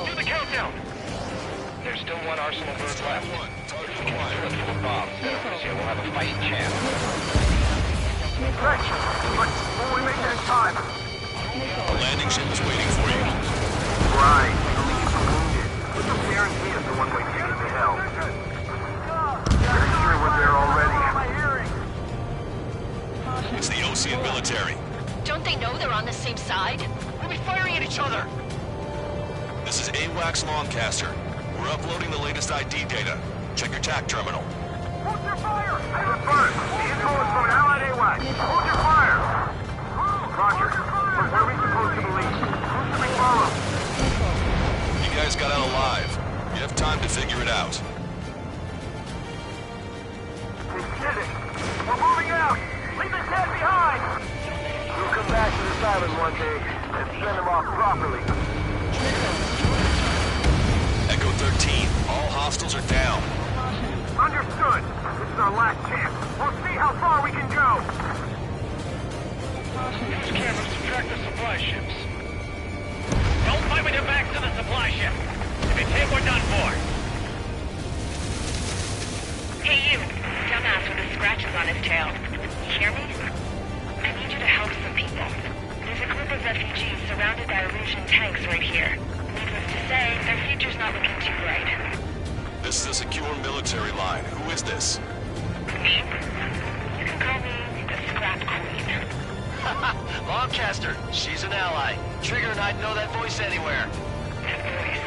Do the countdown! There's still one Arsenal bird left. Target Kill acquired. it full of bombs. We'll have a fighting chance. Thanks, but will we make it in time? The landing ship is waiting for you. Right. Leave the wounded. Put the guarantee as the one-way ticket to hell. Pretty sure we're there already. It's the Osean military. Don't they know they're on the same side? We'll be firing at each other. This is AWACS Longcaster. We're uploading the latest ID data. Check your TAC terminal. Hold your fire! Confirmed. The info is from an allied AWAC. Hold your fire! Roger. But what are we supposed to believe? Who should we follow? You guys got out alive. You have time to figure it out. We did it! We're moving out! Leave the dead behind! We'll come back to this island one day and send them off properly. Echo 13, all hostiles are down. Understood. This is our last chance. We'll see how far we can go. Use cameras to track the supply ships. Don't fight with your back to the supply ship. If it's hit, we're done for. Hey, you. Dumbass with the scratches on his tail. You hear me? I need you to help some people. There's a group of refugees surrounded by Erusian tanks right here. Needless to say, their future's not looking too bright. This is a secure military line. Who is this? Me? You can call me the Scrap Queen. Longcaster, she's an ally. Trigger and I'd know that voice anywhere. That voice.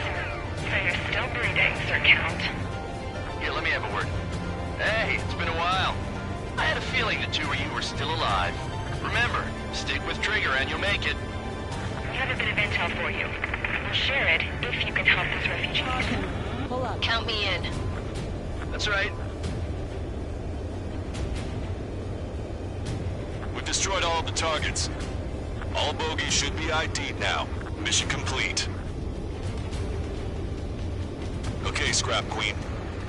So you're still breathing, Sir Count. Here, let me have a word. Hey, it's been a while. I had a feeling the two of you were still alive. Remember, stick with Trigger and you'll make it. I have a bit of intel for you. We'll share it if you can help those refugees. Count me in. That's right. We've destroyed all of the targets. All bogies should be ID'd now. Mission complete. Okay, Scrap Queen.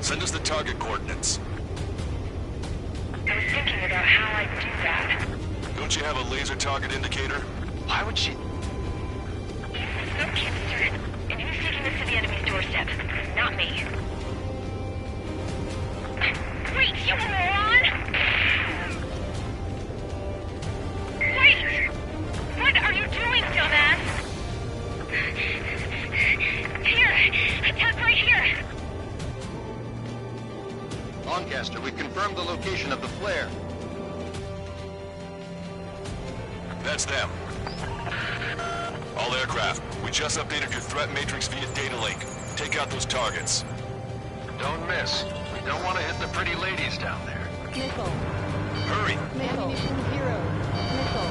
Send us the target coordinates. I was thinking about how I'd do that. Don't you have a laser target indicator? Why would she... Snowcaster. And who's taking this to the enemy's doorstep? Not me. Wait, you moron! Wait! What are you doing, dumbass? Here! Attack right here! Longcaster, we've confirmed the location of the flare. That's them. All aircraft, we just updated your threat matrix via data link. Take out those targets. Don't miss. We don't want to hit the pretty ladies down. Missile. Hurry! Ammunition 0. Missile.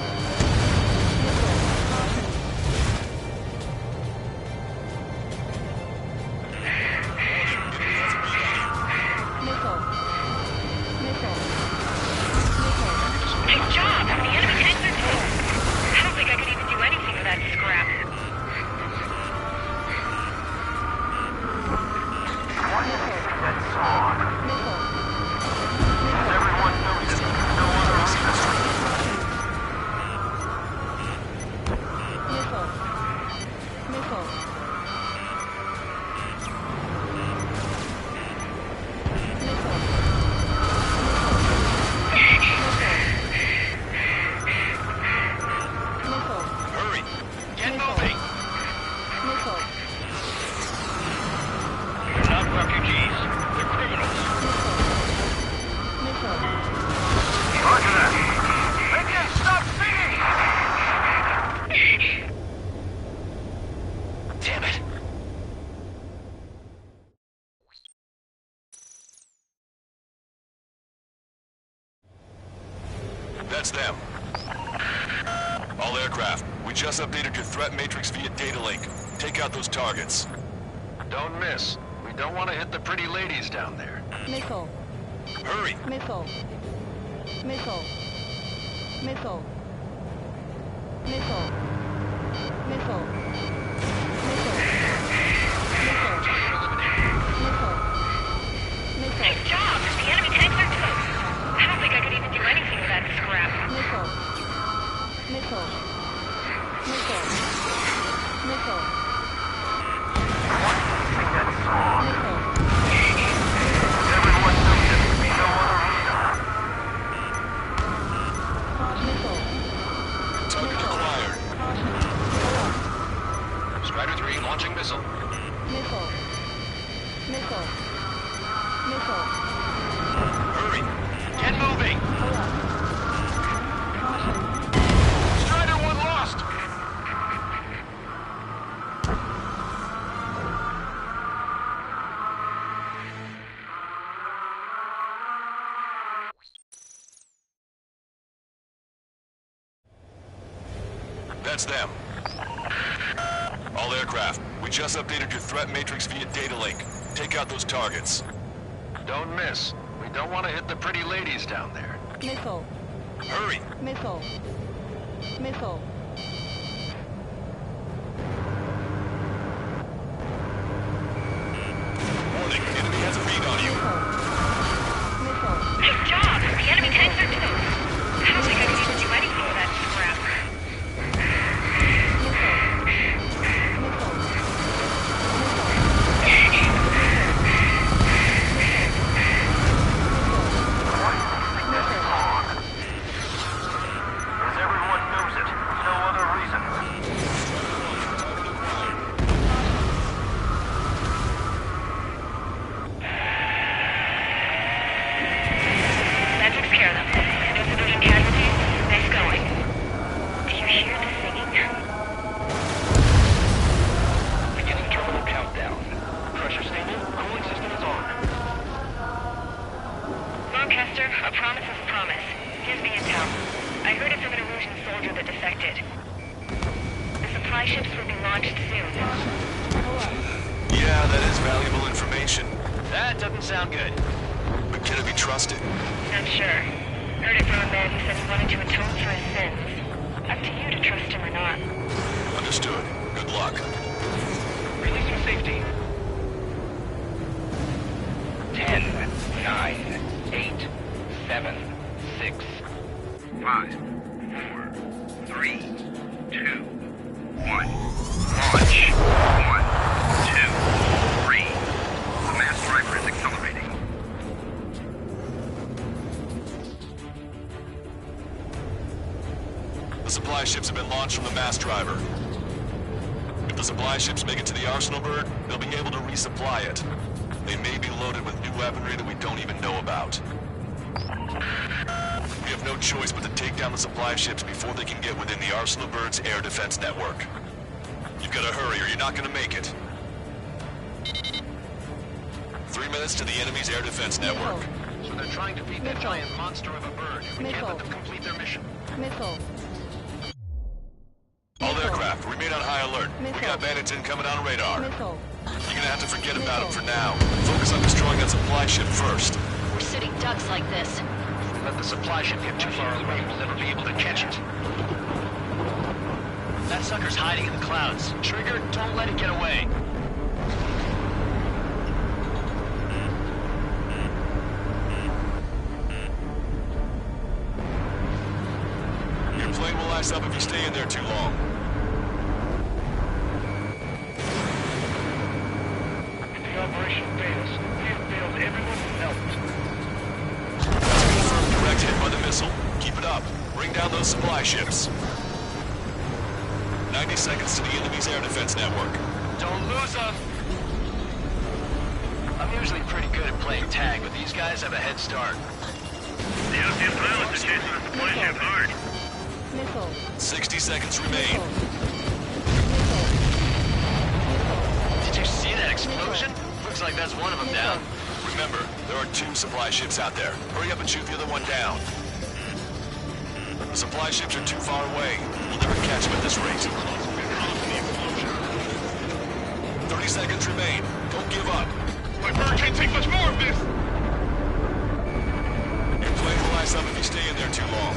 Nice job! The enemy tanks are too. I don't think I could even do anything with that scrap. Hurry! Get moving! They're not refugees. They're criminals. Roger that. Make it stop singing! Damn it. That's them. All aircraft, we just updated your threat matrix via data link. Take out those targets. Don't miss. We don't want to hit the pretty ladies down there. Missile. Hurry! Missile. Missile. Missile. Missile. Missile. Nice job! The enemy tanks are toast. I don't think I could even do anything with that scrap. Missile. Missile. Missile. Missile. Everyone knows there can be no other Missile. Target acquired. Strider 3 launching missile. Missile. Missile. Missile. Hurry! Get moving! Strider 1 lost! That's them. All aircraft, we just updated your threat matrix via data link. Take out those targets. Don't miss. We don't want to hit the pretty ladies down there. Missile. Hurry! Missile. Missile. Warning, enemy has a read on you. Nice job! The enemy tanks are toast. I don't think I could even do anything with that scrap. As everyone knows it, no other reason. That takes care of them. No civilian casualties. Nice going. Do you hear the singing? Beginning terminal countdown. Pressure stable. Cooling system is on. Lancaster, a promise is a promise. Here's the intel. I heard it from an Erusian soldier that defected. The supply ships will be launched soon. Yeah, that is valuable information. That doesn't sound good. But can it be trusted? Not sure. Heard it from a man who said he wanted to atone for his sins. Up to you to trust him or not. Understood. Good luck. Releasing safety. 10, 9, 8, 7, 6, 5, 4, 3, 2, 1. Launch. 1, 2, 3. The mass driver is accelerating. The supply ships have been launched from the mass driver. If the supply ships make it to the Arsenal bird, they'll be able to resupply it. They may be loaded with new weaponry that we don't even know about. We have no choice but to take down the supply ships before they can get within the Arsenal bird's air defense network. You've got to hurry or you're not going to make it. 3 minutes to the enemy's air defense network. They're trying to beat that giant monster of a bird. We can't let them complete their mission. Missiles. All aircraft, remain on high alert. We got bandits incoming on radar. Missiles. You're gonna have to forget about them for now. Focus on destroying that supply ship first. We're sitting ducks like this. If we let the supply ship get too far away, we'll never be able to catch it. That sucker's hiding in the clouds. Trigger, don't let it get away. Your plane will ice up if you stay in there too long. The operation fails. We have failed everyone who helped. Confirmed direct hit by the missile. Keep it up. Bring down those supply ships. 90 seconds to the enemy's air defense network. Don't lose them. I'm usually pretty good at playing tag, but these guys have a head start. The Ocean pilots are chasing the supply ship hard. Missiles. 60 seconds remain. Did you see that explosion? Looks like that's one of them down. Remember, there are 2 supply ships out there. Hurry up and shoot the other one down. The supply ships are too far away. We'll never catch them at this rate. 30 seconds remain. Don't give up. My bird can't take much more of this! Your plane will ice up if you stay in there too long.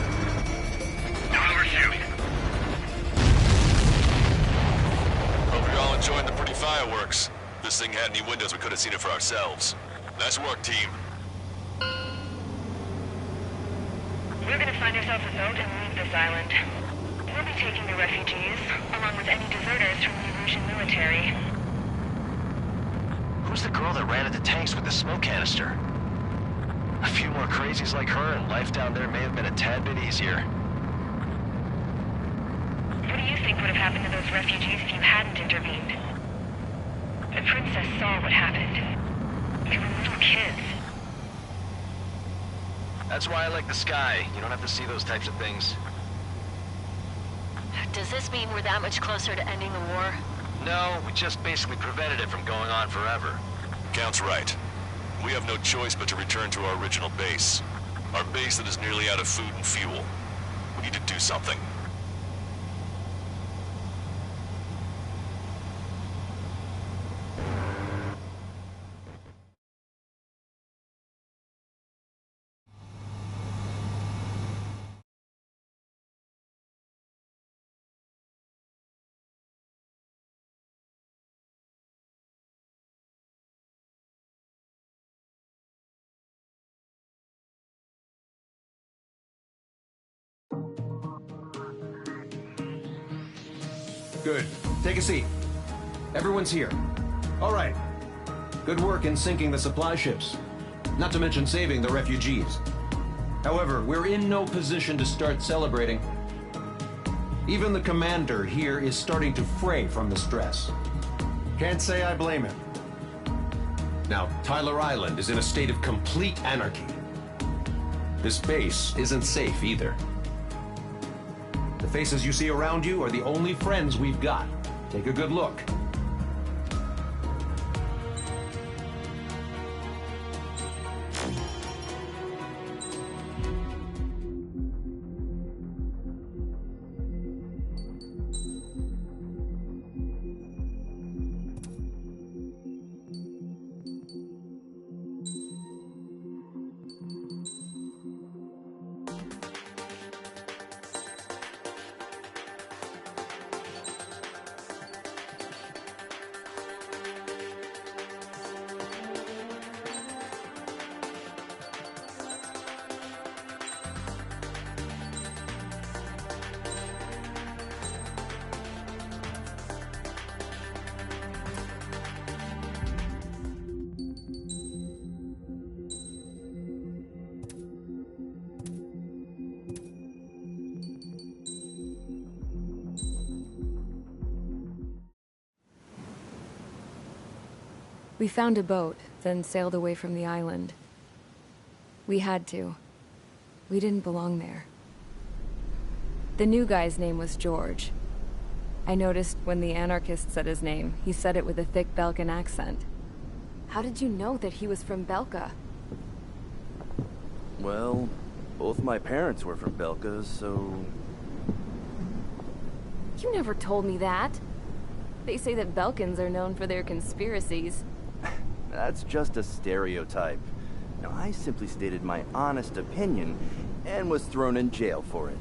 Overshoot. Hope you're all enjoying the pretty fireworks. If this thing had any windows, we could have seen it for ourselves. Nice work, team. We're gonna find ourselves a boat and leave this island. We'll be taking the refugees, along with any deserters from the Erusian military. Who's the girl that ran at the tanks with the smoke canister? A few more crazies like her, and life down there may have been a tad bit easier. What do you think would have happened to those refugees if you hadn't intervened? The princess saw what happened. They were little kids. That's why I like the sky. You don't have to see those types of things. Does this mean we're that much closer to ending the war? No, we just basically prevented it from going on forever. Count's right. We have no choice but to return to our original base. Our base that is nearly out of food and fuel. We need to do something. Good. Take a seat. Everyone's here. All right. Good work in sinking the supply ships. Not to mention saving the refugees. However, we're in no position to start celebrating. Even the commander here is starting to fray from the stress. Can't say I blame him. Now, Tyler Island is in a state of complete anarchy. This base isn't safe either. The faces you see around you are the only friends we've got. Take a good look. We found a boat, then sailed away from the island. We had to. We didn't belong there. The new guy's name was George. I noticed when the anarchist said his name, he said it with a thick Belkan accent. How did you know that he was from Belka? Well, both my parents were from Belka, so... You never told me that. They say that Belkans are known for their conspiracies. That's just a stereotype. Now, I simply stated my honest opinion and was thrown in jail for it.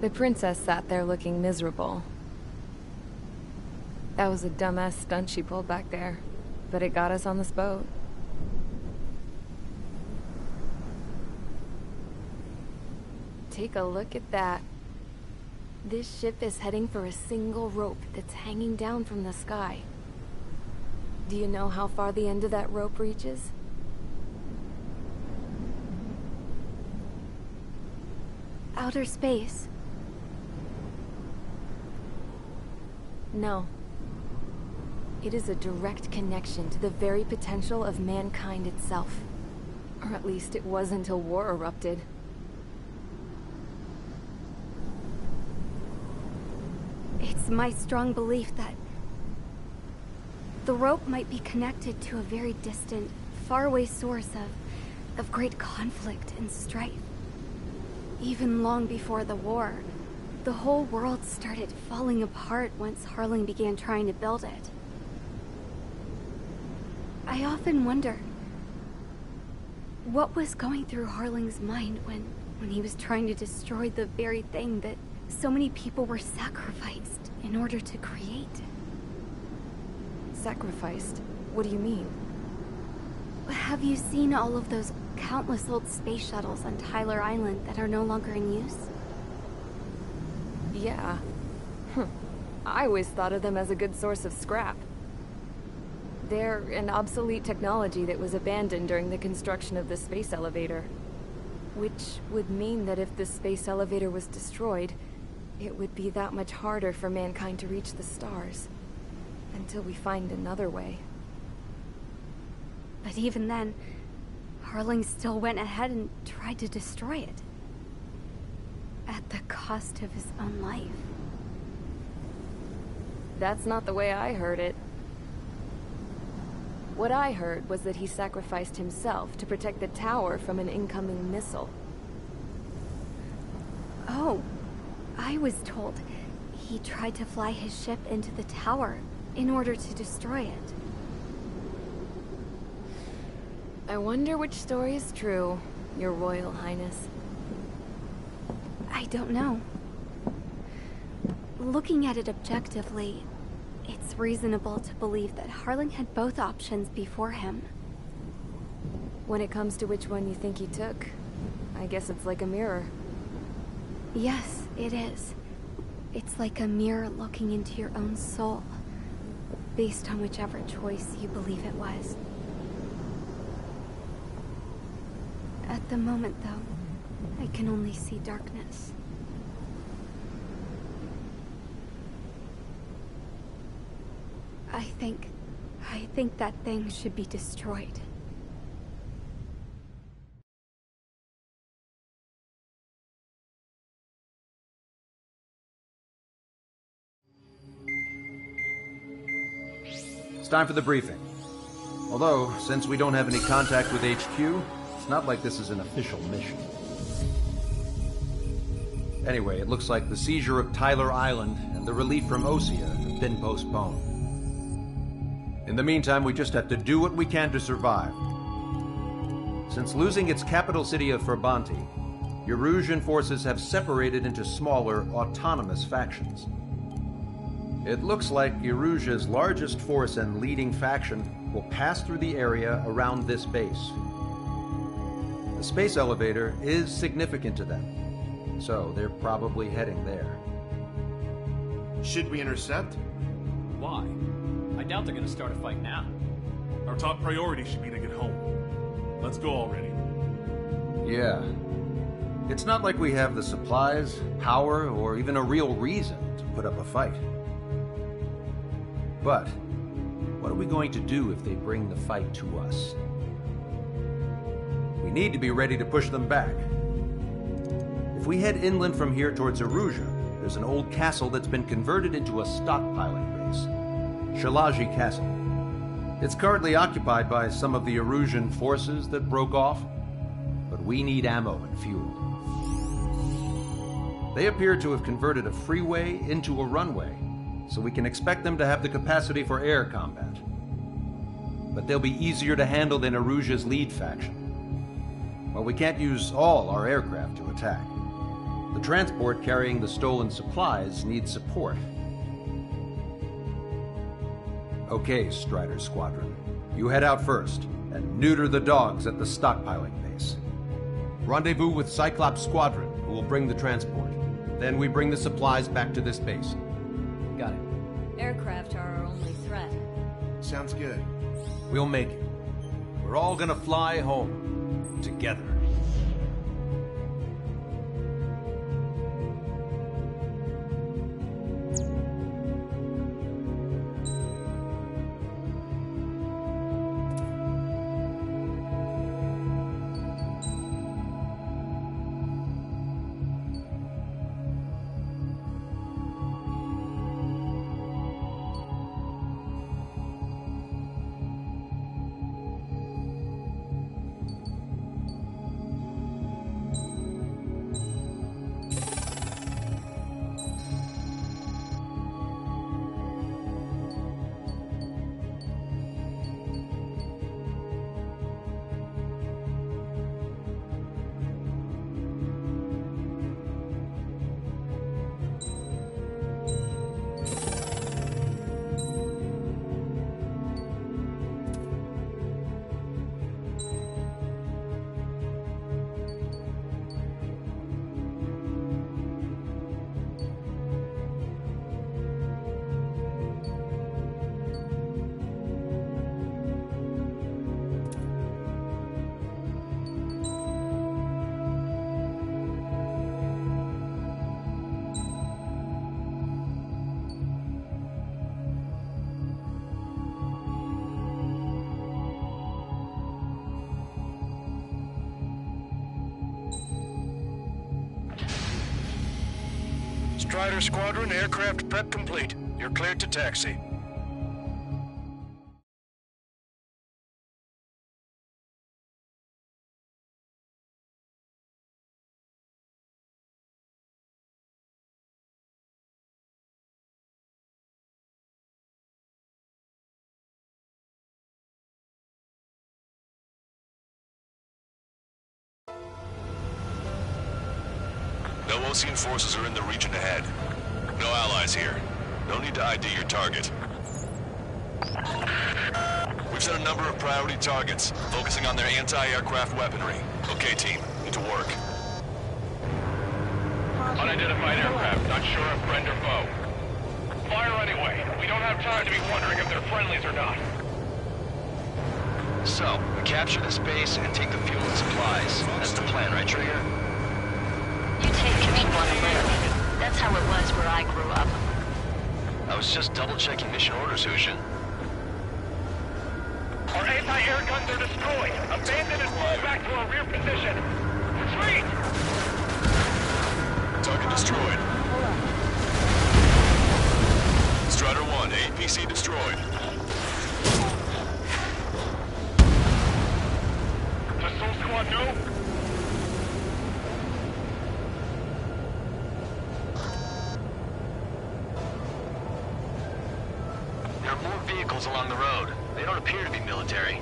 The princess sat there looking miserable. That was a dumbass stunt she pulled back there, but it got us on this boat. Take a look at that. This ship is heading for a single rope that's hanging down from the sky. Do you know how far the end of that rope reaches? Outer space. No. It is a direct connection to the very potential of mankind itself. Or at least it was until war erupted. It's my strong belief that the rope might be connected to a very distant, faraway source of great conflict and strife. Even long before the war, the whole world started falling apart once Harling began trying to build it. I often wonder what was going through Harling's mind when he was trying to destroy the very thing that so many people were sacrificed in order to create. Sacrificed? What do you mean? Have you seen all of those countless old space shuttles on Tyler Island that are no longer in use? Yeah. I always thought of them as a good source of scrap. They're an obsolete technology that was abandoned during the construction of the space elevator. Which would mean that if the space elevator was destroyed, it would be that much harder for mankind to reach the stars. Until we find another way. But even then, Harling still went ahead and tried to destroy it. At the cost of his own life. That's not the way I heard it. What I heard was that he sacrificed himself to protect the tower from an incoming missile. Oh, I was told he tried to fly his ship into the tower in order to destroy it. I wonder which story is true, Your Royal Highness. I don't know. Looking at it objectively, it's reasonable to believe that Harling had both options before him. When it comes to which one you think he took, I guess it's like a mirror. Yes, it is. It's like a mirror looking into your own soul, based on whichever choice you believe it was. At the moment, though, I can only see darkness. I think that thing should be destroyed. It's time for the briefing. Although, since we don't have any contact with HQ, it's not like this is an official mission. Anyway, it looks like the seizure of Tyler Island and the relief from Osea have been postponed. In the meantime, we just have to do what we can to survive. Since losing its capital city of Ferbanti, Erusian forces have separated into smaller, autonomous factions. It looks like Erusia's largest force and leading faction will pass through the area around this base. The space elevator is significant to them, so they're probably heading there. Should we intercept? Why? I doubt they're gonna start a fight now. Our top priority should be to get home. Let's go already. Yeah. It's not like we have the supplies, power, or even a real reason to put up a fight. But, what are we going to do if they bring the fight to us? We need to be ready to push them back. If we head inland from here towards Erusia, there's an old castle that's been converted into a stockpiling base. Shalaji Castle. It's currently occupied by some of the Erusian forces that broke off, but we need ammo and fuel. They appear to have converted a freeway into a runway, so we can expect them to have the capacity for air combat. But they'll be easier to handle than Erusia's lead faction. While we can't use all our aircraft to attack, the transport carrying the stolen supplies needs support. Okay, Strider Squadron. You head out first, and neuter the dogs at the stockpiling base. Rendezvous with Cyclops Squadron, who will bring the transport. Then we bring the supplies back to this base. Got it. Aircraft are our only threat. Sounds good. We'll make it. We're all gonna fly home. Together. Strider Squadron, aircraft prep complete. You're cleared to taxi. No Osean forces are in the region ahead. No allies here. No need to ID your target. We've set a number of priority targets, focusing on their anti-aircraft weaponry. Okay, team, get to work. Unidentified aircraft, not sure if friend or foe. Fire anyway. We don't have time to be wondering if they're friendlies or not. So, we capture this base and take the fuel and supplies. That's the plan, right, Trigger? You take it if you want to live. That's how it was where I grew up. I was just double-checking mission orders, Hushin. Our anti-air guns are destroyed. Abandon and fall back to our rear position. Retreat! Target destroyed. Strider 1, APC destroyed. Does Soul Squad know? There are more vehicles along the road. They don't appear to be military.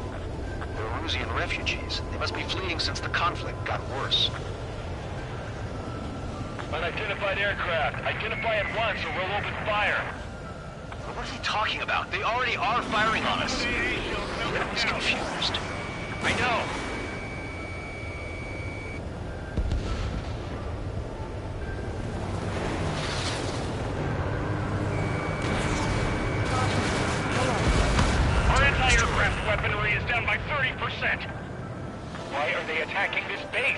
They're Erusian refugees. They must be fleeing since the conflict got worse. Unidentified aircraft. Identify at once or we'll open fire. What is he talking about? They already are firing on us. He's confused. I know. Our anti-aircraft weaponry is down by 30%. Why are they attacking this base?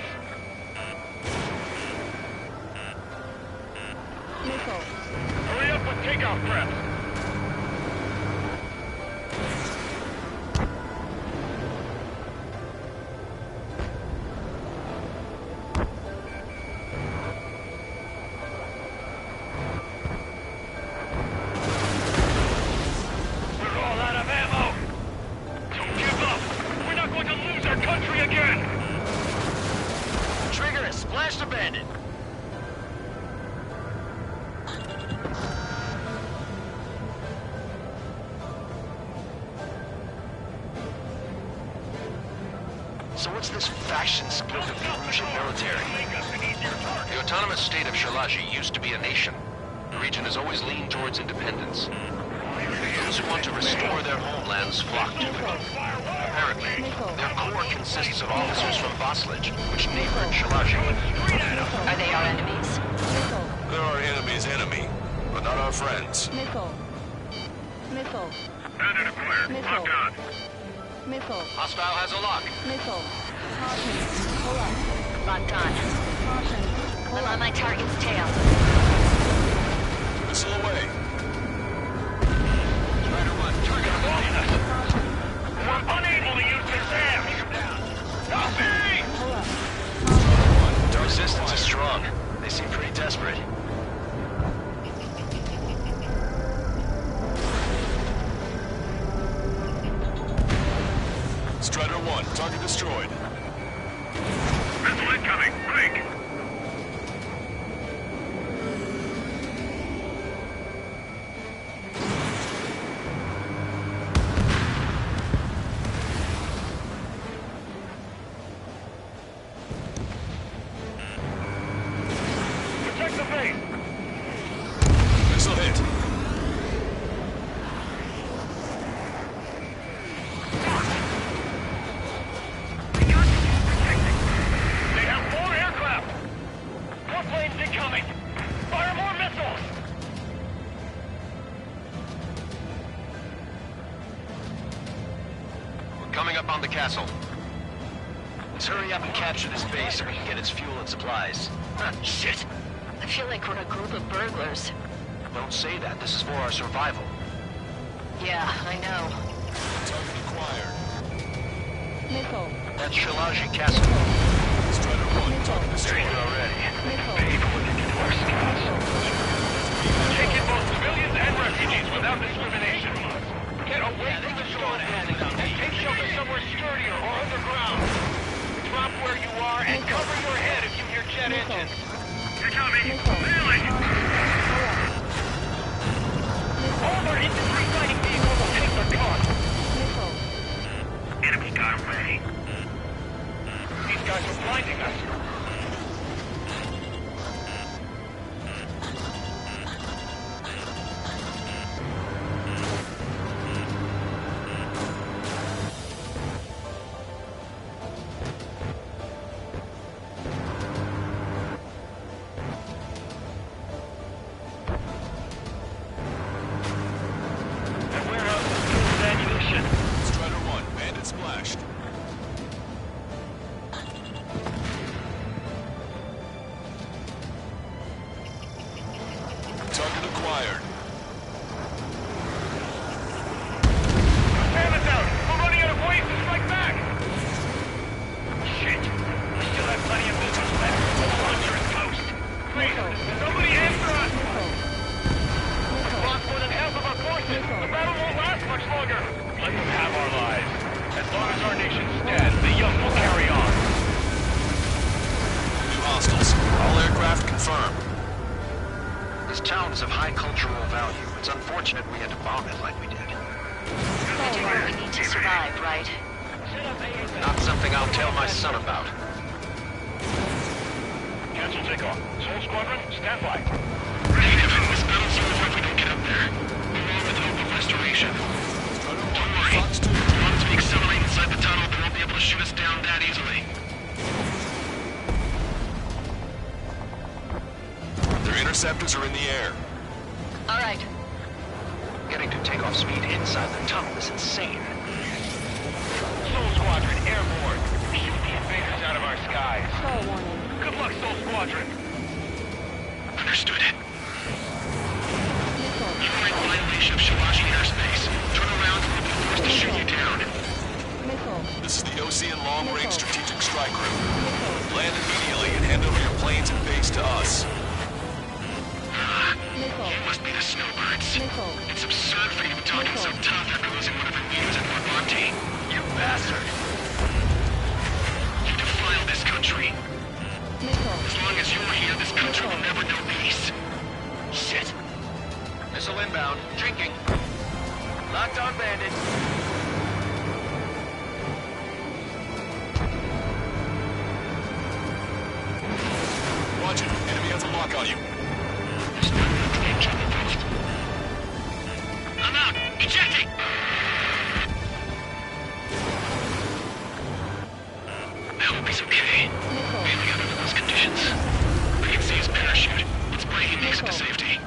Hurry up with takeoff preps. We're all out of ammo. So what's this faction split of the Erusian military? The autonomous state of Shalashi used to be a nation. The region has always leaned towards independence. Those who want to restore their homelands flock to it. Apparently, their core consists of officers from Vaslij, which neighbored Shalashi. Are they our enemies? They're our enemy's enemy, but not our friends. Missile. Missile. Bandit acquired. Locked on. Missile. Hostile has a lock. Missile. Caution. Pull up. Locked on. Caution. I'm on my target's tail. Missile away. Strider 1, target avoiding us. We're unable to use this hand. Help me! Pull up. The resistance is strong. They seem pretty desperate. Strider 1, target destroyed. Missile incoming. Break. Protect the base. Missile hit. They have more aircraft. More planes incoming. Fire more missiles. We're coming up on the castle. Let's hurry up and capture this base so we can get its fuel and supplies. Shit! I feel like we're a group of burglars. Don't say that. This is for our survival. Yeah, I know. Target acquired. Missile. That's Shalashi Castle. Strider 1, target destroyed. Already. Taking both civilians and refugees without discrimination. Get away from the shore and take shelter somewhere sturdier or underground. Drop where you are and cover your head if you hear jet engines. You're coming. Really? All our infantry fighting vehicles will take their course. Enemy got away. These guys are blinding us. The warehouse is filled with ammunition. Strider 1, bandit splashed. Target acquired. Stand it down! We're running out of ways to strike back! Shit! We still have plenty of business left. The launcher is closed. Please, somebody answer us! We've lost more than half of our forces. The battle won't last much longer. Let them have our lives. As long as our nation stands, the young will carry on. New hostiles. All aircraft confirmed. This town is of high cultural value. It's unfortunate we had to bomb it like we did. We do what we need to survive, right? Not something I'll tell my son about. Cancel takeoff. Soul Squadron, stand by. Negative. This battle's over if we don't get up there. Along with hope of restoration. Don't worry. Once we accelerate inside the tunnel, they won't be able to shoot us down that easily. Their interceptors are in the air. All right. Getting to takeoff speed inside the tunnel is insane. Soul Squadron, airborne. Shoot the invaders out of our skies. Star warning. Good luck, Soul Squadron. Understood. Missile. You are in violation of Shalashi airspace. Turn around and we'll be forced to shoot you down. Missile. This is the Ocean Long Range Strategic Strike Group. Land immediately and hand over your planes and base to us. Missile. You must be the snowbirds. Missile. It's absurd for you to be talking so tough after losing one of your leaders at Fort Monty. You bastard. You defile this country. Missile. As long as you're here, this country will never know peace. Shit. Missile inbound. Drinking. That's a lock on you. I'm out! Ejecting! I hope he's okay. Bailing out under those conditions. I can see his parachute. Let's pray he makes it to safety.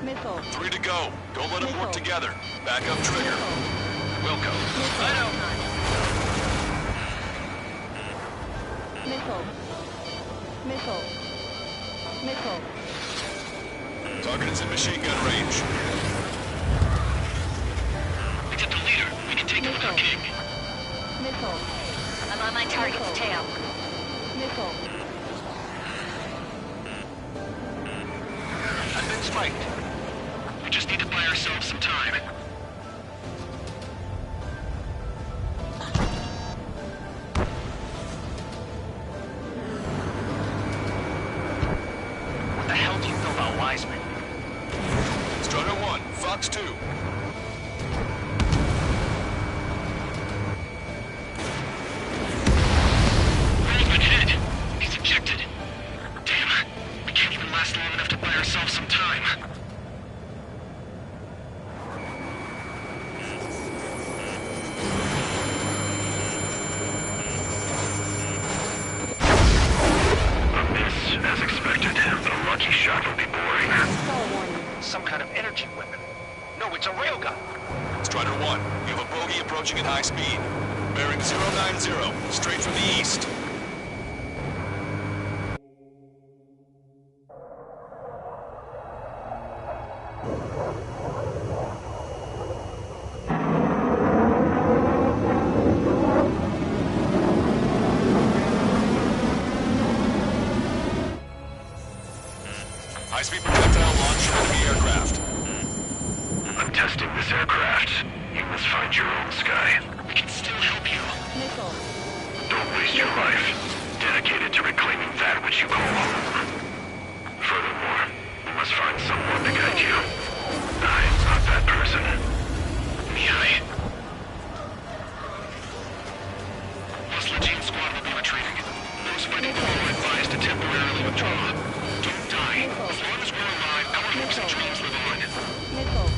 Missile. 3 to go. Don't let them work together. Back up trigger. Wilco. I know. Missile. Missile. Missile. Target is in machine gun range. We get the leader. We can take him with our king. Missile. I'm on my target's tail. Missile. I've been spiked. We just need to buy ourselves some time. What the hell do you know about Wiseman? Strider 1, Fox 2. Wiseman hit. He's ejected. Damn. We can't even last long enough to buy ourselves some time. As expected, the lucky shot will be boring. Some kind of energy weapon. No, it's a railgun. Strider 1, you have a bogey approaching at high speed. Bearing 090, straight from the east. High-speed projectile launch from enemy aircraft. I'm testing this aircraft. You must find your own sky. We can still help you. Missile. Don't waste your life. Dedicated to reclaiming that which you call home. Furthermore, you must find someone to guide you. I'm not that person. Mihai. Muscle Team Squad will be retreating. Those fighting below are advised to temporarily withdraw. Don't die. As long as we're alive, our hopes and dreams live on. Missile.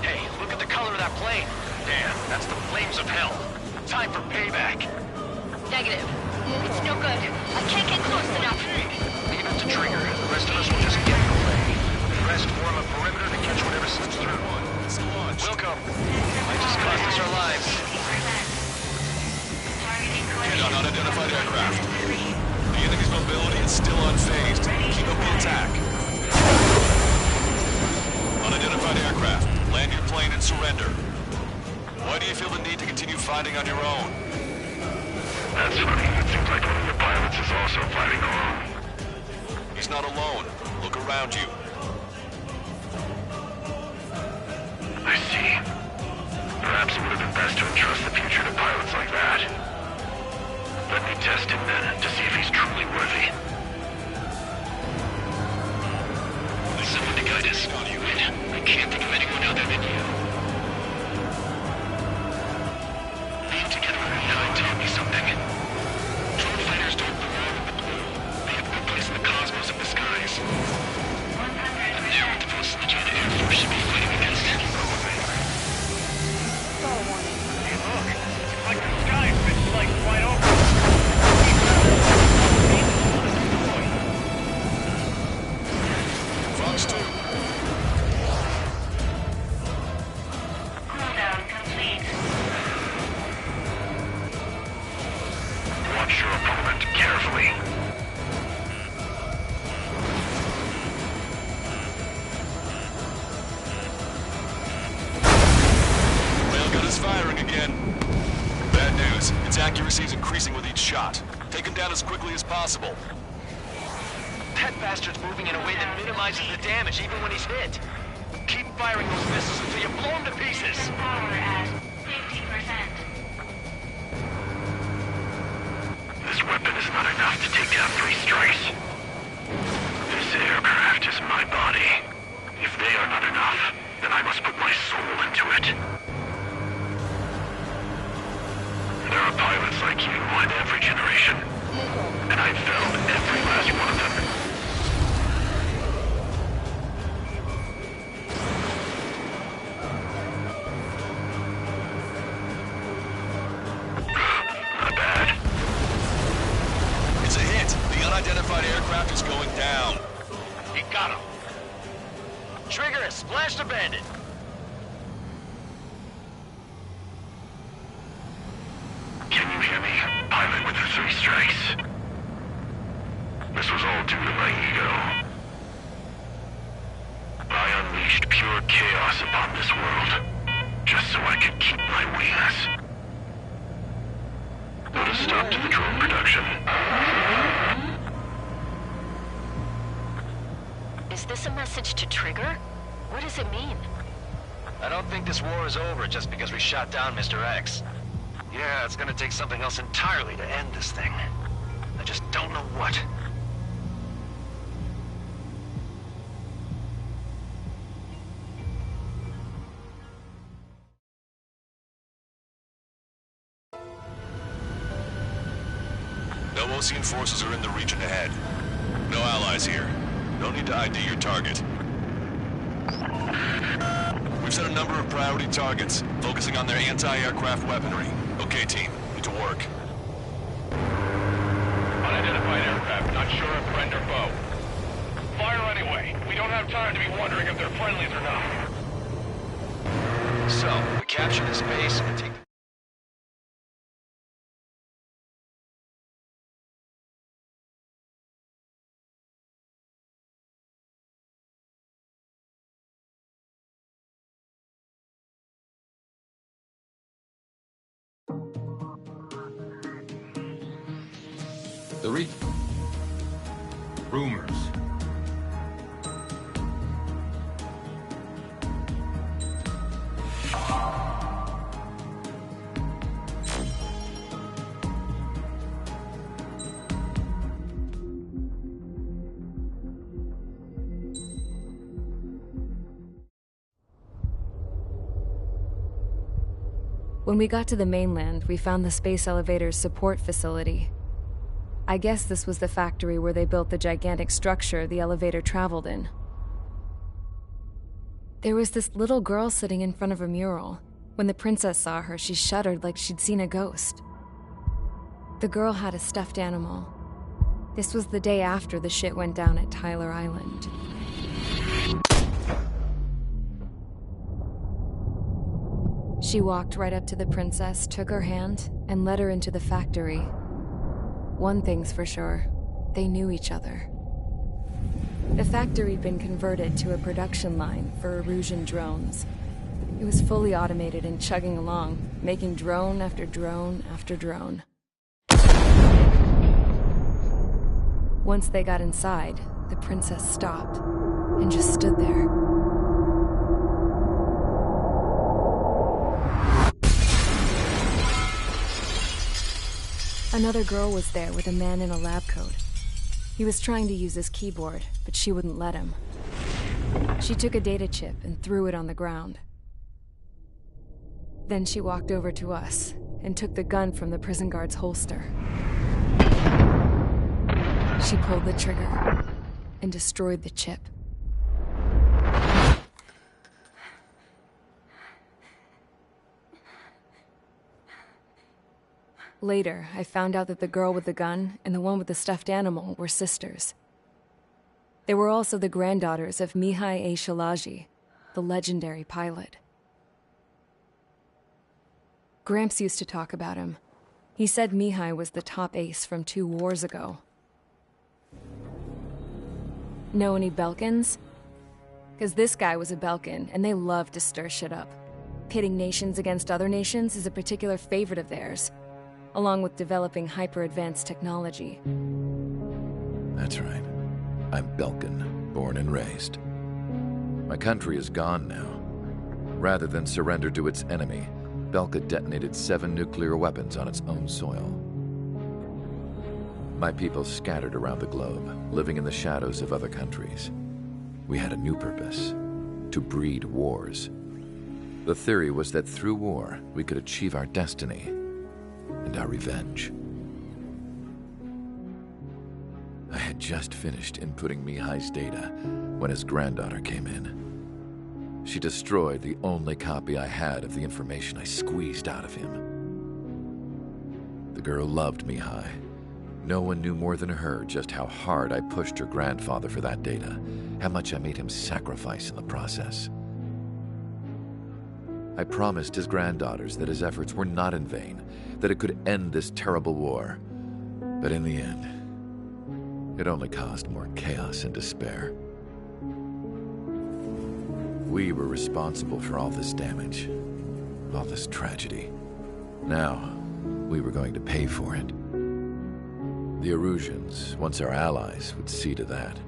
Hey, look at the color of that plane. Damn, that's the flames of hell. Time for payback. Negative. It's no good. I can't get close enough. Leave it to Trigger. The rest of us will just get in the way. The rest form a perimeter to catch whatever slips through. Welcome. Might just cost us our lives. Hit on unidentified aircraft. The enemy's mobility is still unfazed. Keep up the attack. Unidentified aircraft. Land your plane and surrender. Why do you feel the need to continue fighting on your own? That's funny. It seems like one of your pilots is also fighting alone. He's not alone. Look around you. I see. Perhaps it would have been best to entrust the future to pilots like that. Let me test him then, to see if he's truly worthy. Someone to guide us. I can't think of anyone other than you. Being together with Mihai taught me something. Drone fighters don't belong in the blue. They have no place in the cosmos of the skies. And they're what the most legit Air Force should be fighting against. Star warning. Hey, look. It's like the sky's been sliced wide open. Fox 2. Cooldown complete. Watch your opponent carefully. Railgun is firing again. Bad news. Its accuracy is increasing with each shot. Take him down as quickly as possible. That bastard's moving in a way that minimizes the damage even when he's hit. Keep firing those missiles until you blow him to pieces. Power at 50%. This weapon is not enough to take down 3 strikes. This aircraft is my body. If they are not enough, then I must put my soul into it. There are pilots like you in every generation, and I've found every aircraft is going down. He got him. Trigger has splashed a bandit. Can you hear me? Pilot with the 3 strikes. This was all due to my ego. I unleashed pure chaos upon this world, just so I could keep my wings. Put a stop to the drone production. Is this a message to Trigger? What does it mean? I don't think this war is over just because we shot down Mr. X. Yeah, it's gonna take something else entirely to end this thing. I just don't know what. No Osean forces are in the region ahead. No allies here. No need to ID your target. We've set a number of priority targets, focusing on their anti-aircraft weaponry. Okay, team. Get to work. Unidentified aircraft, not sure if friend or foe. Fire anyway. We don't have time to be wondering if they're friendlies or not. So, we capture this base and take... The rumors. When we got to the mainland, we found the space elevator's support facility. I guess this was the factory where they built the gigantic structure the elevator traveled in. There was this little girl sitting in front of a mural. When the princess saw her, she shuddered like she'd seen a ghost. The girl had a stuffed animal. This was the day after the shit went down at Tyler Island. She walked right up to the princess, took her hand, and led her into the factory. One thing's for sure, they knew each other. The factory'd been converted to a production line for Erusian drones. It was fully automated and chugging along, making drone after drone after drone. Once they got inside, the princess stopped and just stood there. Another girl was there with a man in a lab coat. He was trying to use his keyboard, but she wouldn't let him. She took a data chip and threw it on the ground. Then she walked over to us and took the gun from the prison guard's holster. She pulled the trigger and destroyed the chip. Later, I found out that the girl with the gun and the one with the stuffed animal were sisters. They were also the granddaughters of Mihai A. Shalaji, the legendary pilot. Gramps used to talk about him. He said Mihai was the top ace from 2 wars ago. Know any Belkans? Because this guy was a Belkan, and they love to stir shit up. Pitting nations against other nations is a particular favorite of theirs, along with developing hyper-advanced technology. That's right. I'm Belkan, born and raised. My country is gone now. Rather than surrender to its enemy, Belka detonated 7 nuclear weapons on its own soil. My people scattered around the globe, living in the shadows of other countries. We had a new purpose: to breed wars. The theory was that through war, we could achieve our destiny and our revenge. I had just finished inputting Mihai's data when his granddaughter came in. She destroyed the only copy I had of the information I squeezed out of him. The girl loved Mihai, No one knew more than her just how hard I pushed her grandfather for that data, how much I made him sacrifice in the process. I promised his granddaughters that his efforts were not in vain, that it could end this terrible war. But in the end, it only caused more chaos and despair. We were responsible for all this damage, all this tragedy. Now, we were going to pay for it. The Erusians, once our allies, would see to that.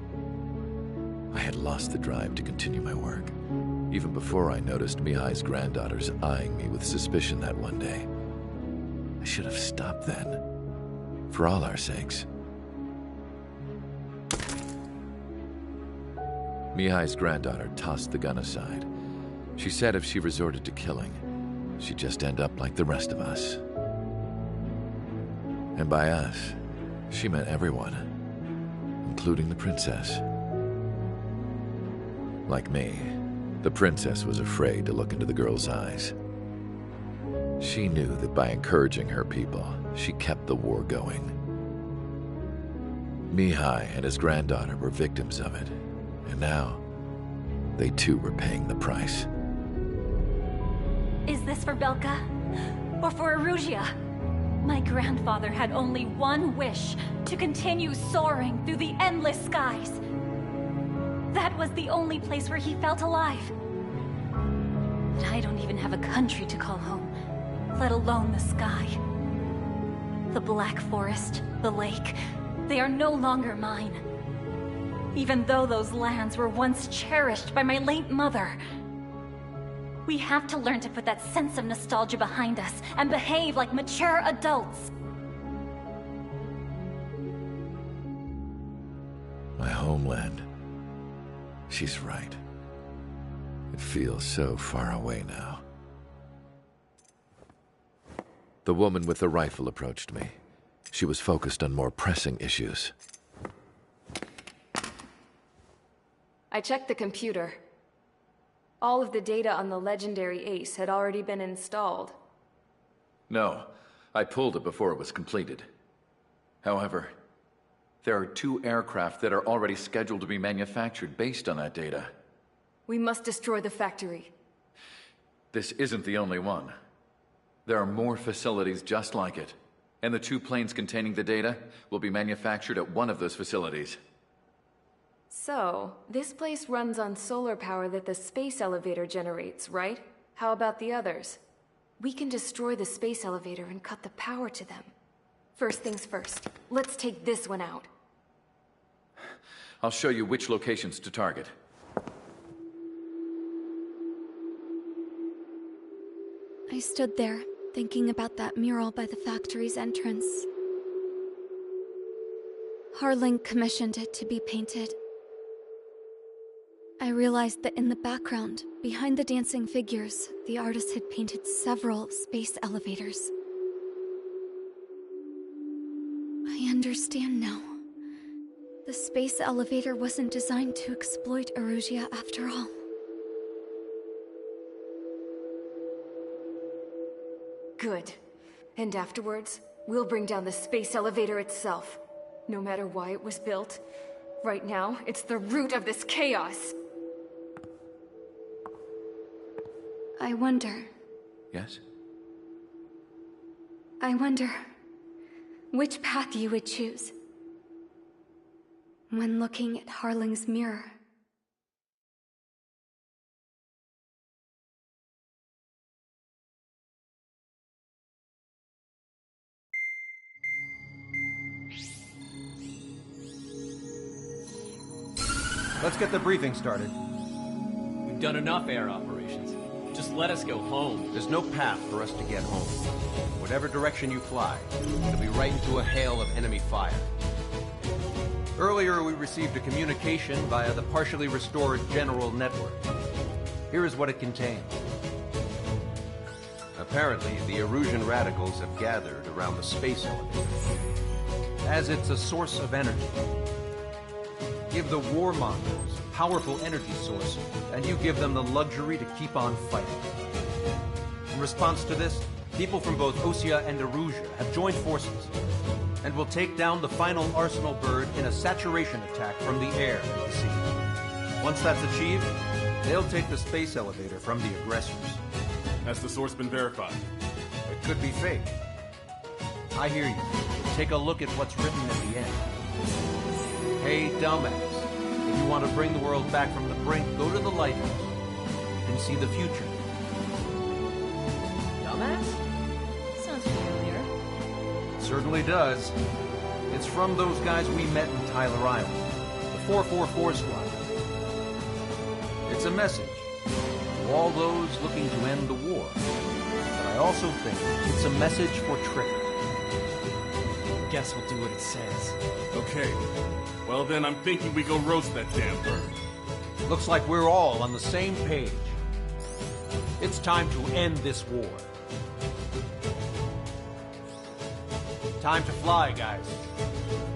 I had lost the drive to continue my work, even before I noticed Mihai's granddaughters eyeing me with suspicion that one day. I should have stopped then, for all our sakes. Mihai's granddaughter tossed the gun aside. She said if she resorted to killing, she'd just end up like the rest of us. And by us, she meant everyone, including the princess. Like me, the princess was afraid to look into the girl's eyes. She knew that by encouraging her people, she kept the war going. Mihai and his granddaughter were victims of it, and now, they too were paying the price. Is this for Belka? Or for Erusea? My grandfather had only one wish, to continue soaring through the endless skies. That was the only place where he felt alive. But I don't even have a country to call home, let alone the sky. The Black Forest, the lake, they are no longer mine. Even though those lands were once cherished by my late mother. We have to learn to put that sense of nostalgia behind us and behave like mature adults. My homeland. She's right. It feels so far away now. The woman with the rifle approached me. She was focused on more pressing issues. I checked the computer. All of the data on the legendary Ace had already been installed. No, I pulled it before it was completed. However, there are 2 aircraft that are already scheduled to be manufactured based on that data. We must destroy the factory. This isn't the only one. There are more facilities just like it, and the 2 planes containing the data will be manufactured at one of those facilities. So, this place runs on solar power that the space elevator generates, right? How about the others? We can destroy the space elevator and cut the power to them. First things first, let's take this one out. I'll show you which locations to target. I stood there, thinking about that mural by the factory's entrance. Harling commissioned it to be painted. I realized that in the background, behind the dancing figures, the artist had painted several space elevators. I understand now. The space elevator wasn't designed to exploit Erusea after all. Good. And afterwards, we'll bring down the space elevator itself. No matter why it was built. Right now, it's the root of this chaos. I wonder... Yes? I wonder... which path you would choose when looking at Harling's mirror. Let's get the briefing started. We've done enough air operations. Just let us go home. There's no path for us to get home. Whatever direction you fly, it'll be right into a hail of enemy fire. Earlier, we received a communication via the partially restored General Network. Here is what it contained. Apparently, the Erusian radicals have gathered around the space elevator, as it's a source of energy. Give the warmongers a powerful energy source, and you give them the luxury to keep on fighting. In response to this, People from both Osea and Erusia have joined forces and will take down the final Arsenal bird in a saturation attack from the air and the sea. Once that's achieved, they'll take the space elevator from the aggressors. Has the source been verified? It could be fake. I hear you. Take a look at what's written at the end. Hey, dumbass. If you want to bring the world back from the brink, go to the lighthouse. You can see the future. Dumbass? Sounds familiar. It certainly does. It's from those guys we met in Tyler Island. The 444 Squad. It's a message to all those looking to end the war. But I also think it's a message for Trigger. Guess we'll do what it says. Okay. Well then, I'm thinking we go roast that damn bird. Looks like we're all on the same page. It's time to end this war. Time to fly, guys.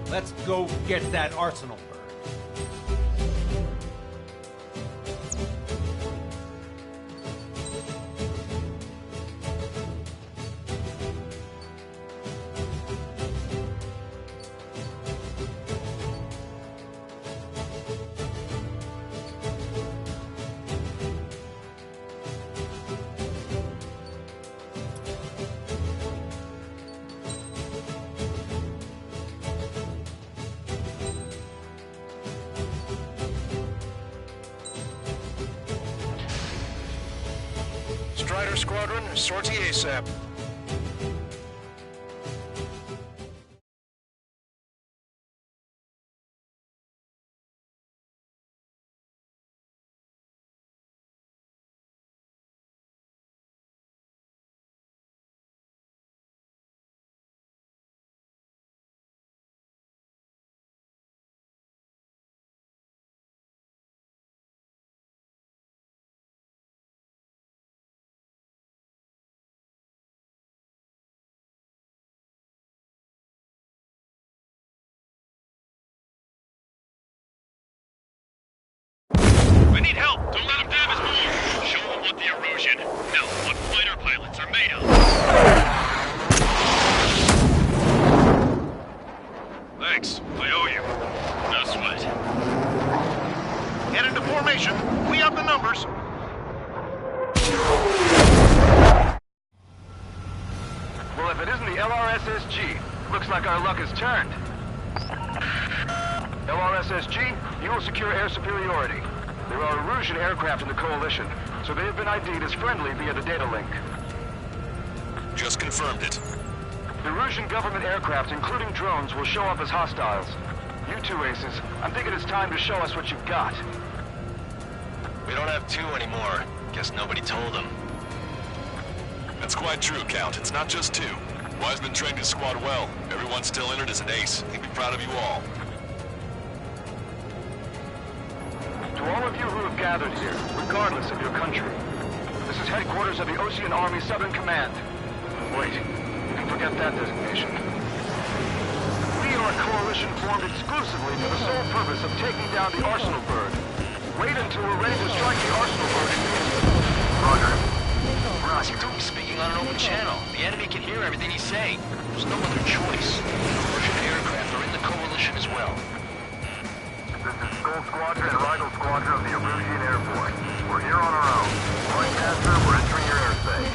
Let's go get that Arsenal bird. Strider Squadron, sortie ASAP. We need help! Don't let them damage more! Show them what the Erusian, no, what fighter pilots are made of! Thanks, I owe you. No sweat. Get into formation. We have the numbers. Well, if it isn't the LRSSG, looks like our luck has turned. LRSSG, you will secure air superiority. There are Erusian aircraft in the Coalition, so they have been ID'd as friendly via the data link. Just confirmed it. The Erusian government aircraft, including drones, will show up as hostiles. You two aces, I'm thinking it's time to show us what you've got. We don't have two anymore. Guess nobody told them. That's quite true, Count. It's not just two. Wiseman trained his squad well. Everyone still entered as an ace. He'd be proud of you all. To all of you who have gathered here, regardless of your country, this is headquarters of the Osean Army Southern Command. Wait, you can forget that designation. We are a coalition formed exclusively for the sole purpose of taking down the Arsenal bird. Wait until we're ready to strike the Arsenal bird in Roger. Ross, you're doing speaking on an open channel. The enemy can hear everything he's saying. There's no other choice. Russian aircraft are in the coalition as well. This is Skull Squadron and Rigel Squadron of the Erusian Air Force. We're here on our own. Broadcaster, we're entering your airspace.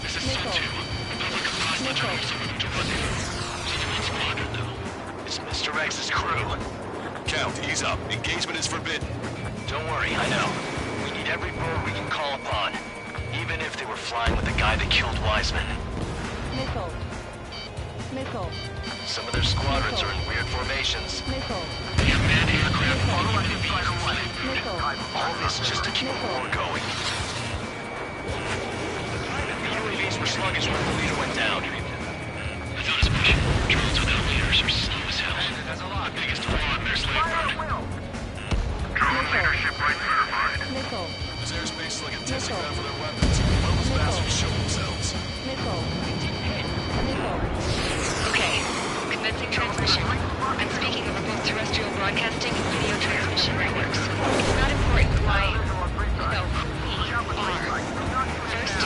This is Sun 2. Public hostage also moved to rendezvous. See squadron, though. It's Mr. X's crew. Count, ease up. Engagement is forbidden. Don't worry, I know. We need every bird we can call upon. Even if they were flying with the guy that killed Wiseman. Missile. Missile. Some of their squadrons are in weird formations. Missile. They have manned aircraft all over the All this just to keep the war going. The UAVs were sluggish when the leader went down. I thought as much. Drones without leaders are slow as hell. The biggest flaw in their slave bird. Drone leadership right certified. Missile. This airspace is like a testing ground for their weapons. When those bastards show themselves? Missile. Okay, commencing transmission. I'm speaking over both terrestrial broadcasting and video transmission networks. It's not important why, no, who we are. First,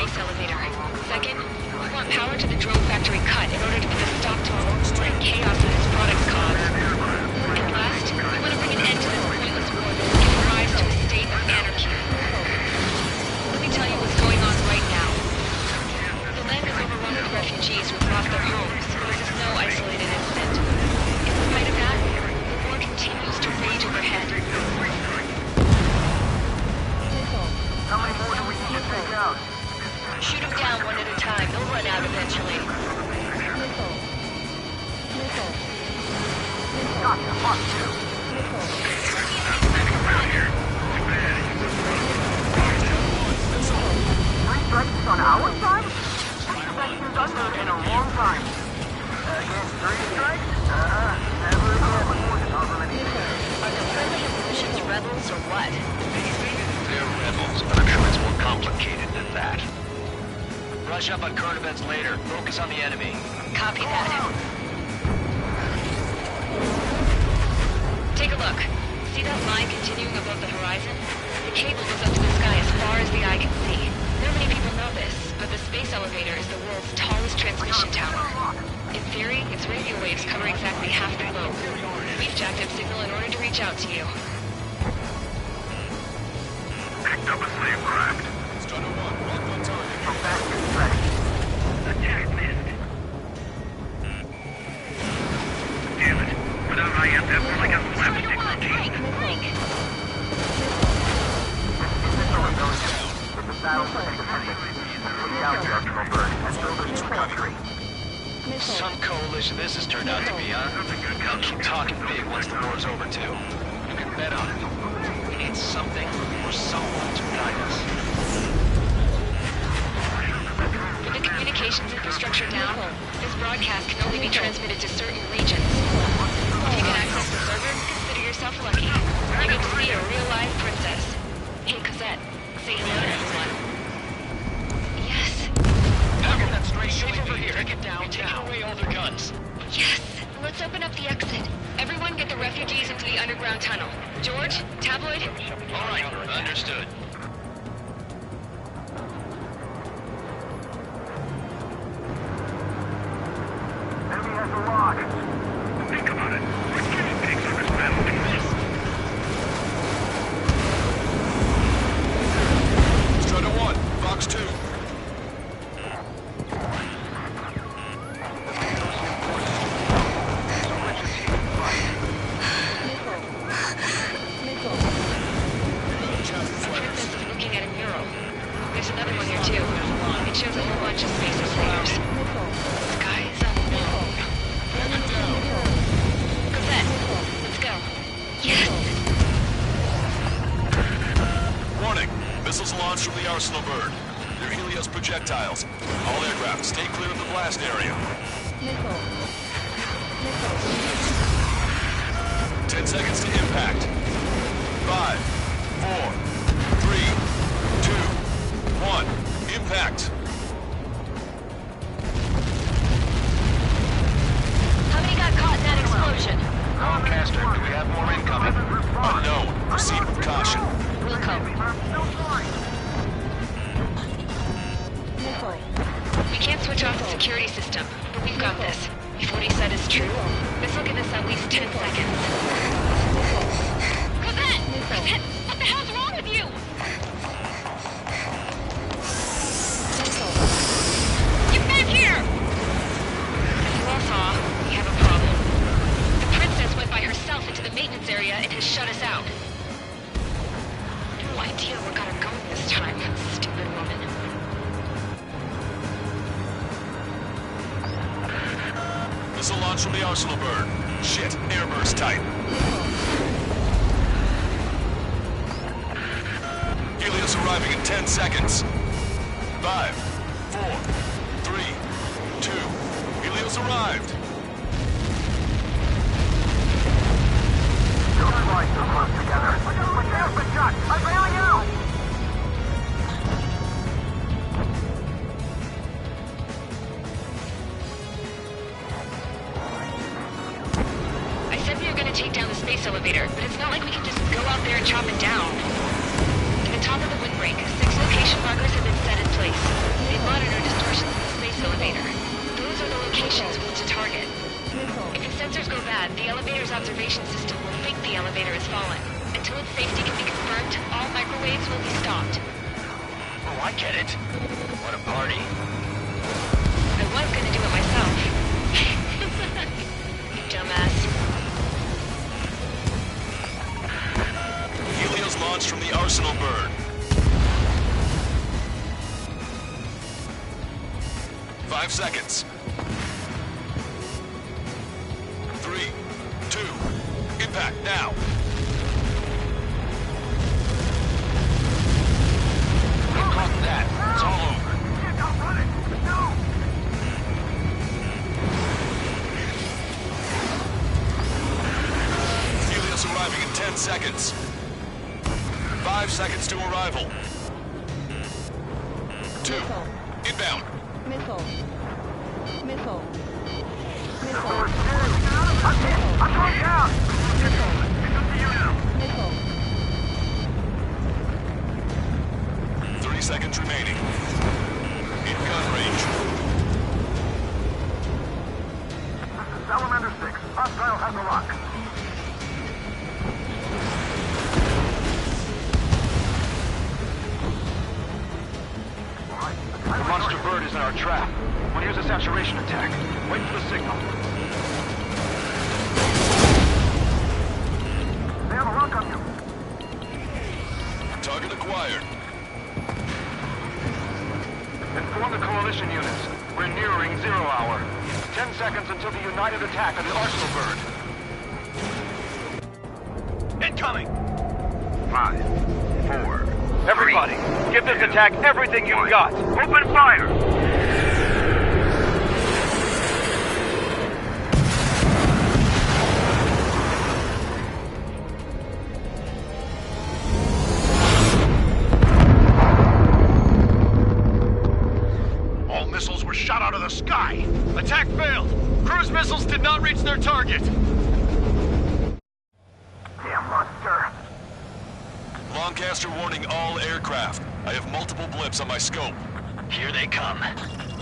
space elevator. Second, we want power to the drone factory cut in order to put a stop to bring chaos in its product costs. And last, we want to bring an end to this pointless war that will give rise to a state of anarchy. Let me tell you what's going on right now. The land is overrun with refugees who've lost their homes, but this is no isolated incident. In spite of that, the war continues to rage overhead. How many more do we need to take out? Shoot them down one at a time. They'll run out eventually. Gotcha, fuck you. Three strikes on our side? Execution's under in a long time. Against three strikes? Never again. Are the friendly opposition's rebels or what? They're rebels, but I'm sure it's more complicated than that. Brush up on current events later. Focus on the enemy. Copy that. Take a look. See that line continuing above the horizon? The cable goes up to the sky as far as the eye can see. Not many people know this, but the space elevator is the world's tallest transmission tower. In theory, its radio waves cover exactly half the globe. We've jacked up signal in order to reach out to you. Picked up a slave craft. Strider 1, locked on target. Attack missed. Damn it. Without IFF, we're like a slapstick routine. Some coalition this has turned out to be, huh? I'll keep talking big once the war's over, too. You can bet on it. We need something or someone to guide us. With the communications infrastructure down, this broadcast can only be transmitted to certain regions. If you can access the server, consider yourself lucky. You get to see a real live princess. Hey, Cosette, say hello to everyone. Yes. Now get that straight shape over here. Take it down, taking away all their guns. Yes. Let's open up the exit. Everyone get the refugees into the underground tunnel. George, Tabloid? All right, understood. Enemy has a lock. Think about it. We're guinea pigs on this battlefield. Strider 1, Fox 2. There's another one here too. It shows a whole bunch of space layers. Skies unknown. Cosette, let's go. Yes! Warning! Missiles launched from the Arsenal bird. They're Helios projectiles. All aircraft, stay clear of the blast area. 10 seconds to impact. 5, 4, 3, 2, 1. Impact. How many got caught in that explosion? Comcaster, do we have more incoming? Unknown. Proceed with caution. Wilco. We can't switch off the security system, but we've got this. If what he said is true, this will give us at least 10 seconds. Cosette! Cosette! What the hell's wrong with you? Get back here! As you all saw, we have a problem. The princess went by herself into the maintenance area and has shut us out. No idea what got her going this time, stupid woman. Missile launch from the Arsenal bird. Shit, airburst tight. Helios arriving in 10 seconds. 5, 4, 3, 2. Helios arrived. Your flights are close together. Mateo's been shot. I'm bailing out! I said we were gonna take down the space elevator, but it's not like we can just go out there and chop it down. At the top of the windbreak, 6 location markers have been set in place. I get it. What a party. I was gonna do it myself. You dumbass. Helios launched from the Arsenal bird. 5 seconds. 3, 2, impact now. Get caught in that. It's all over. Helios arriving in 10 seconds. 5 seconds to arrival. 2, inbound. Missile. Missile. Missile. I'm going down! Missile. Missile. 3 seconds remaining. In gun range. This is Salamander 6. Hostile has a lock. The monster bird is in our trap. We'll use a saturation attack. Wait for the signal. They have a lock on you. Target acquired. Inform the coalition units. We're nearing 0 hour. 10 seconds until the united attack on the Arsenal bird. Incoming! 5, 4. Everybody, give this attack everything you've got. Open fire! All missiles were shot out of the sky. Attack failed. Cruise missiles did not reach their target. Damn monster. Lancaster warning all aircraft. I have multiple blips on my scope. Here they come.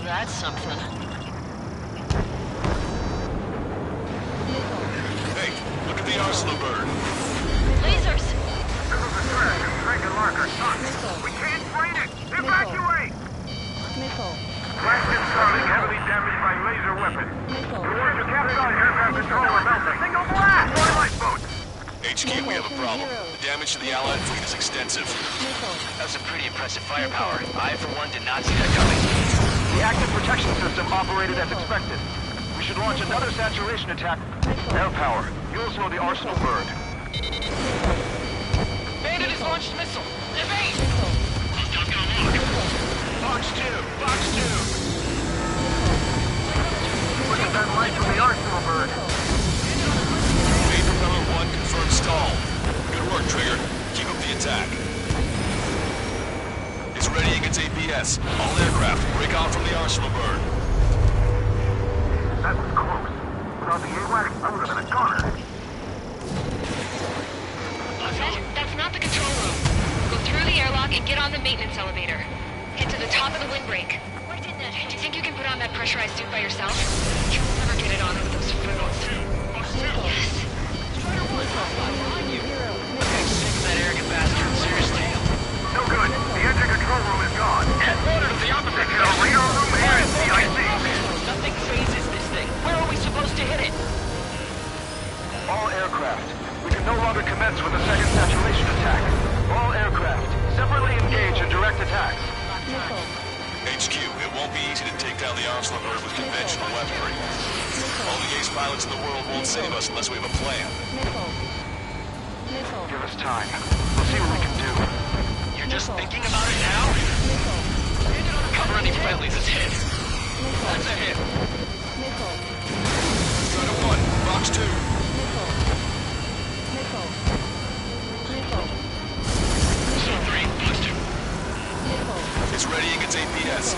That's something. Hey, look at the Arsenal bird. Lasers! Missiles are trash and Franken Larker. We can't fight it! Evacuate! Missile. Blast incoming, heavily damaged by laser weapon. Missile. Reports your captain aircraft control are melting. Single blast! More lifeboats! HQ, we have a problem. The damage to the Allied fleet is extensive. That's some pretty impressive firepower. I, for one, did not see that coming. The active protection system operated as expected. We should launch another saturation attack. Air power. You'll slow the Arsenal bird. Bandit has launched missile. Evade! Box 2! Box 2! Look at that light from the Arsenal bird. Main propeller 1 confirmed stall. Good work, Trigger. Keep up the attack. It's readying its APS. All aircraft, break out from the Arsenal bird. That was close. Without the AWACS, I would have been a goner. That's not the control room. Go through the airlock and get on the maintenance elevator. Head to the top of the windbreak. Do you think you can put on that pressurized suit by yourself? You'll never get it on with those fools. Yes. That arrogant bastard, seriously. No good. The engine control room is gone. Order to the opposite. The radar room and CIC. Nothing phases this thing. Where are we supposed to hit it? All aircraft. We can no longer commence with a second saturation attack. All aircraft, separately engage in direct attacks. HQ, it won't be easy to take down the Arsenal bird with conventional weaponry. All the ace pilots in the world won't save us unless we have a plan. Give us time. We'll see what we can do. You're just thinking about it now? Cover any friendlies as hit. That's a hit. Strider 1, box 2. So 3, box 2. It's readying its APS.